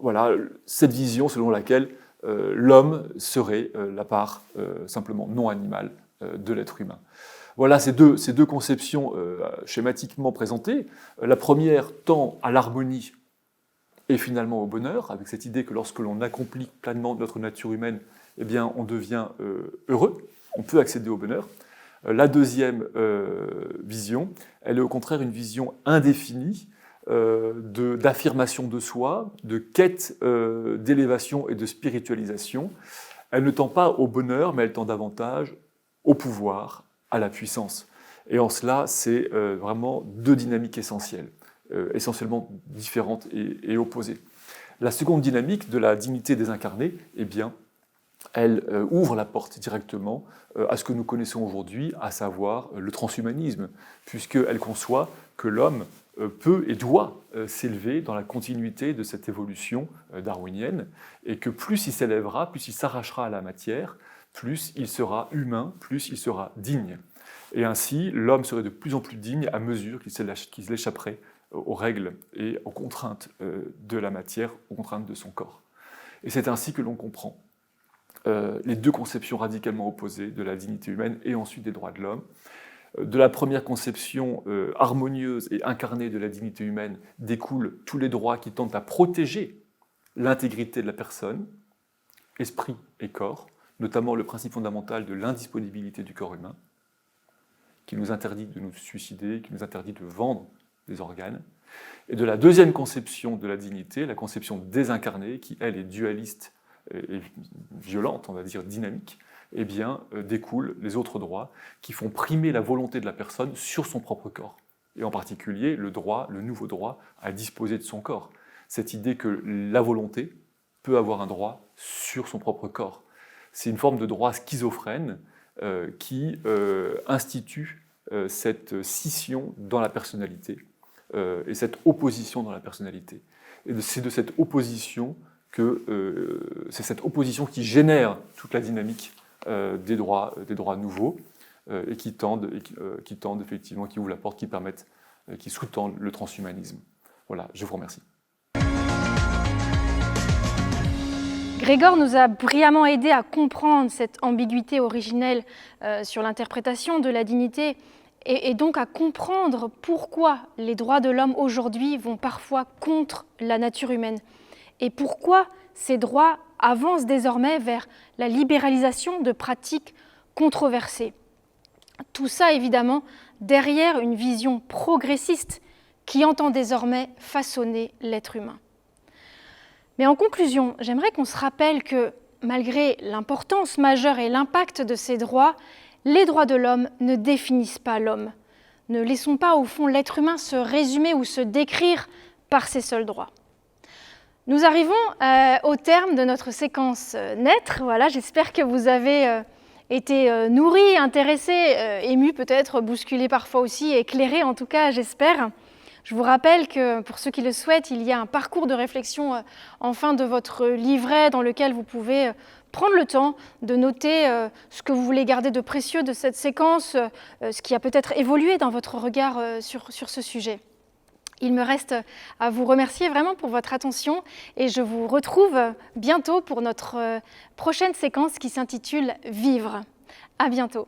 voilà, cette vision selon laquelle l'homme serait la part simplement non animale de l'être humain. Voilà ces deux conceptions schématiquement présentées. La première tend à l'harmonie et finalement au bonheur, avec cette idée que lorsque l'on accomplit pleinement notre nature humaine, eh bien, on devient heureux, on peut accéder au bonheur. La deuxième vision, elle est au contraire une vision indéfinie d'affirmation de soi, de quête d'élévation et de spiritualisation. Elle ne tend pas au bonheur, mais elle tend davantage au pouvoir, à la puissance. Et en cela, c'est vraiment deux dynamiques essentielles, essentiellement différentes et opposées. La seconde dynamique de la dignité désincarnée, eh bien, elle ouvre la porte directement à ce que nous connaissons aujourd'hui, à savoir le transhumanisme, puisqu'elle conçoit que l'homme peut et doit s'élever dans la continuité de cette évolution darwinienne, et que plus il s'élèvera, plus il s'arrachera à la matière, plus il sera humain, plus il sera digne. Et ainsi, l'homme serait de plus en plus digne à mesure qu'il échapperait aux règles et aux contraintes de la matière, aux contraintes de son corps. Et c'est ainsi que l'on comprend les deux conceptions radicalement opposées de la dignité humaine et ensuite des droits de l'homme. De la première conception harmonieuse et incarnée de la dignité humaine découlent tous les droits qui tentent à protéger l'intégrité de la personne, esprit et corps, notamment le principe fondamental de l'indisponibilité du corps humain, qui nous interdit de nous suicider, qui nous interdit de vendre des organes. Et de la deuxième conception de la dignité, la conception désincarnée, qui elle est dualiste et violente, on va dire dynamique, eh bien, découlent les autres droits qui font primer la volonté de la personne sur son propre corps. Et en particulier, le nouveau droit à disposer de son corps. Cette idée que la volonté peut avoir un droit sur son propre corps. C'est une forme de droit schizophrène qui institue cette scission dans la personnalité et cette opposition dans la personnalité. Et c'est de cette opposition c'est cette opposition qui génère toute la dynamique des droits nouveaux et qui tendent effectivement, qui ouvrent la porte, qui permettent, qui sous-tendent le transhumanisme. Voilà, je vous remercie.
Gregor nous a brillamment aidé à comprendre cette ambiguïté originelle sur l'interprétation de la dignité et donc à comprendre pourquoi les droits de l'homme aujourd'hui vont parfois contre la nature humaine et pourquoi ces droits avancent désormais vers la libéralisation de pratiques controversées. Tout ça évidemment derrière une vision progressiste qui entend désormais façonner l'être humain. Mais en conclusion, j'aimerais qu'on se rappelle que, malgré l'importance majeure et l'impact de ces droits, les droits de l'homme ne définissent pas l'homme. Ne laissons pas au fond l'être humain se résumer ou se décrire par ses seuls droits. Nous arrivons au terme de notre séquence naître. Voilà, j'espère que vous avez été nourris, intéressés, émus peut-être, bousculés parfois aussi, éclairés en tout cas, j'espère. Je vous rappelle que pour ceux qui le souhaitent, il y a un parcours de réflexion en fin de votre livret dans lequel vous pouvez prendre le temps de noter ce que vous voulez garder de précieux de cette séquence, ce qui a peut-être évolué dans votre regard sur ce sujet. Il me reste à vous remercier vraiment pour votre attention et je vous retrouve bientôt pour notre prochaine séquence qui s'intitule « Vivre ». À bientôt.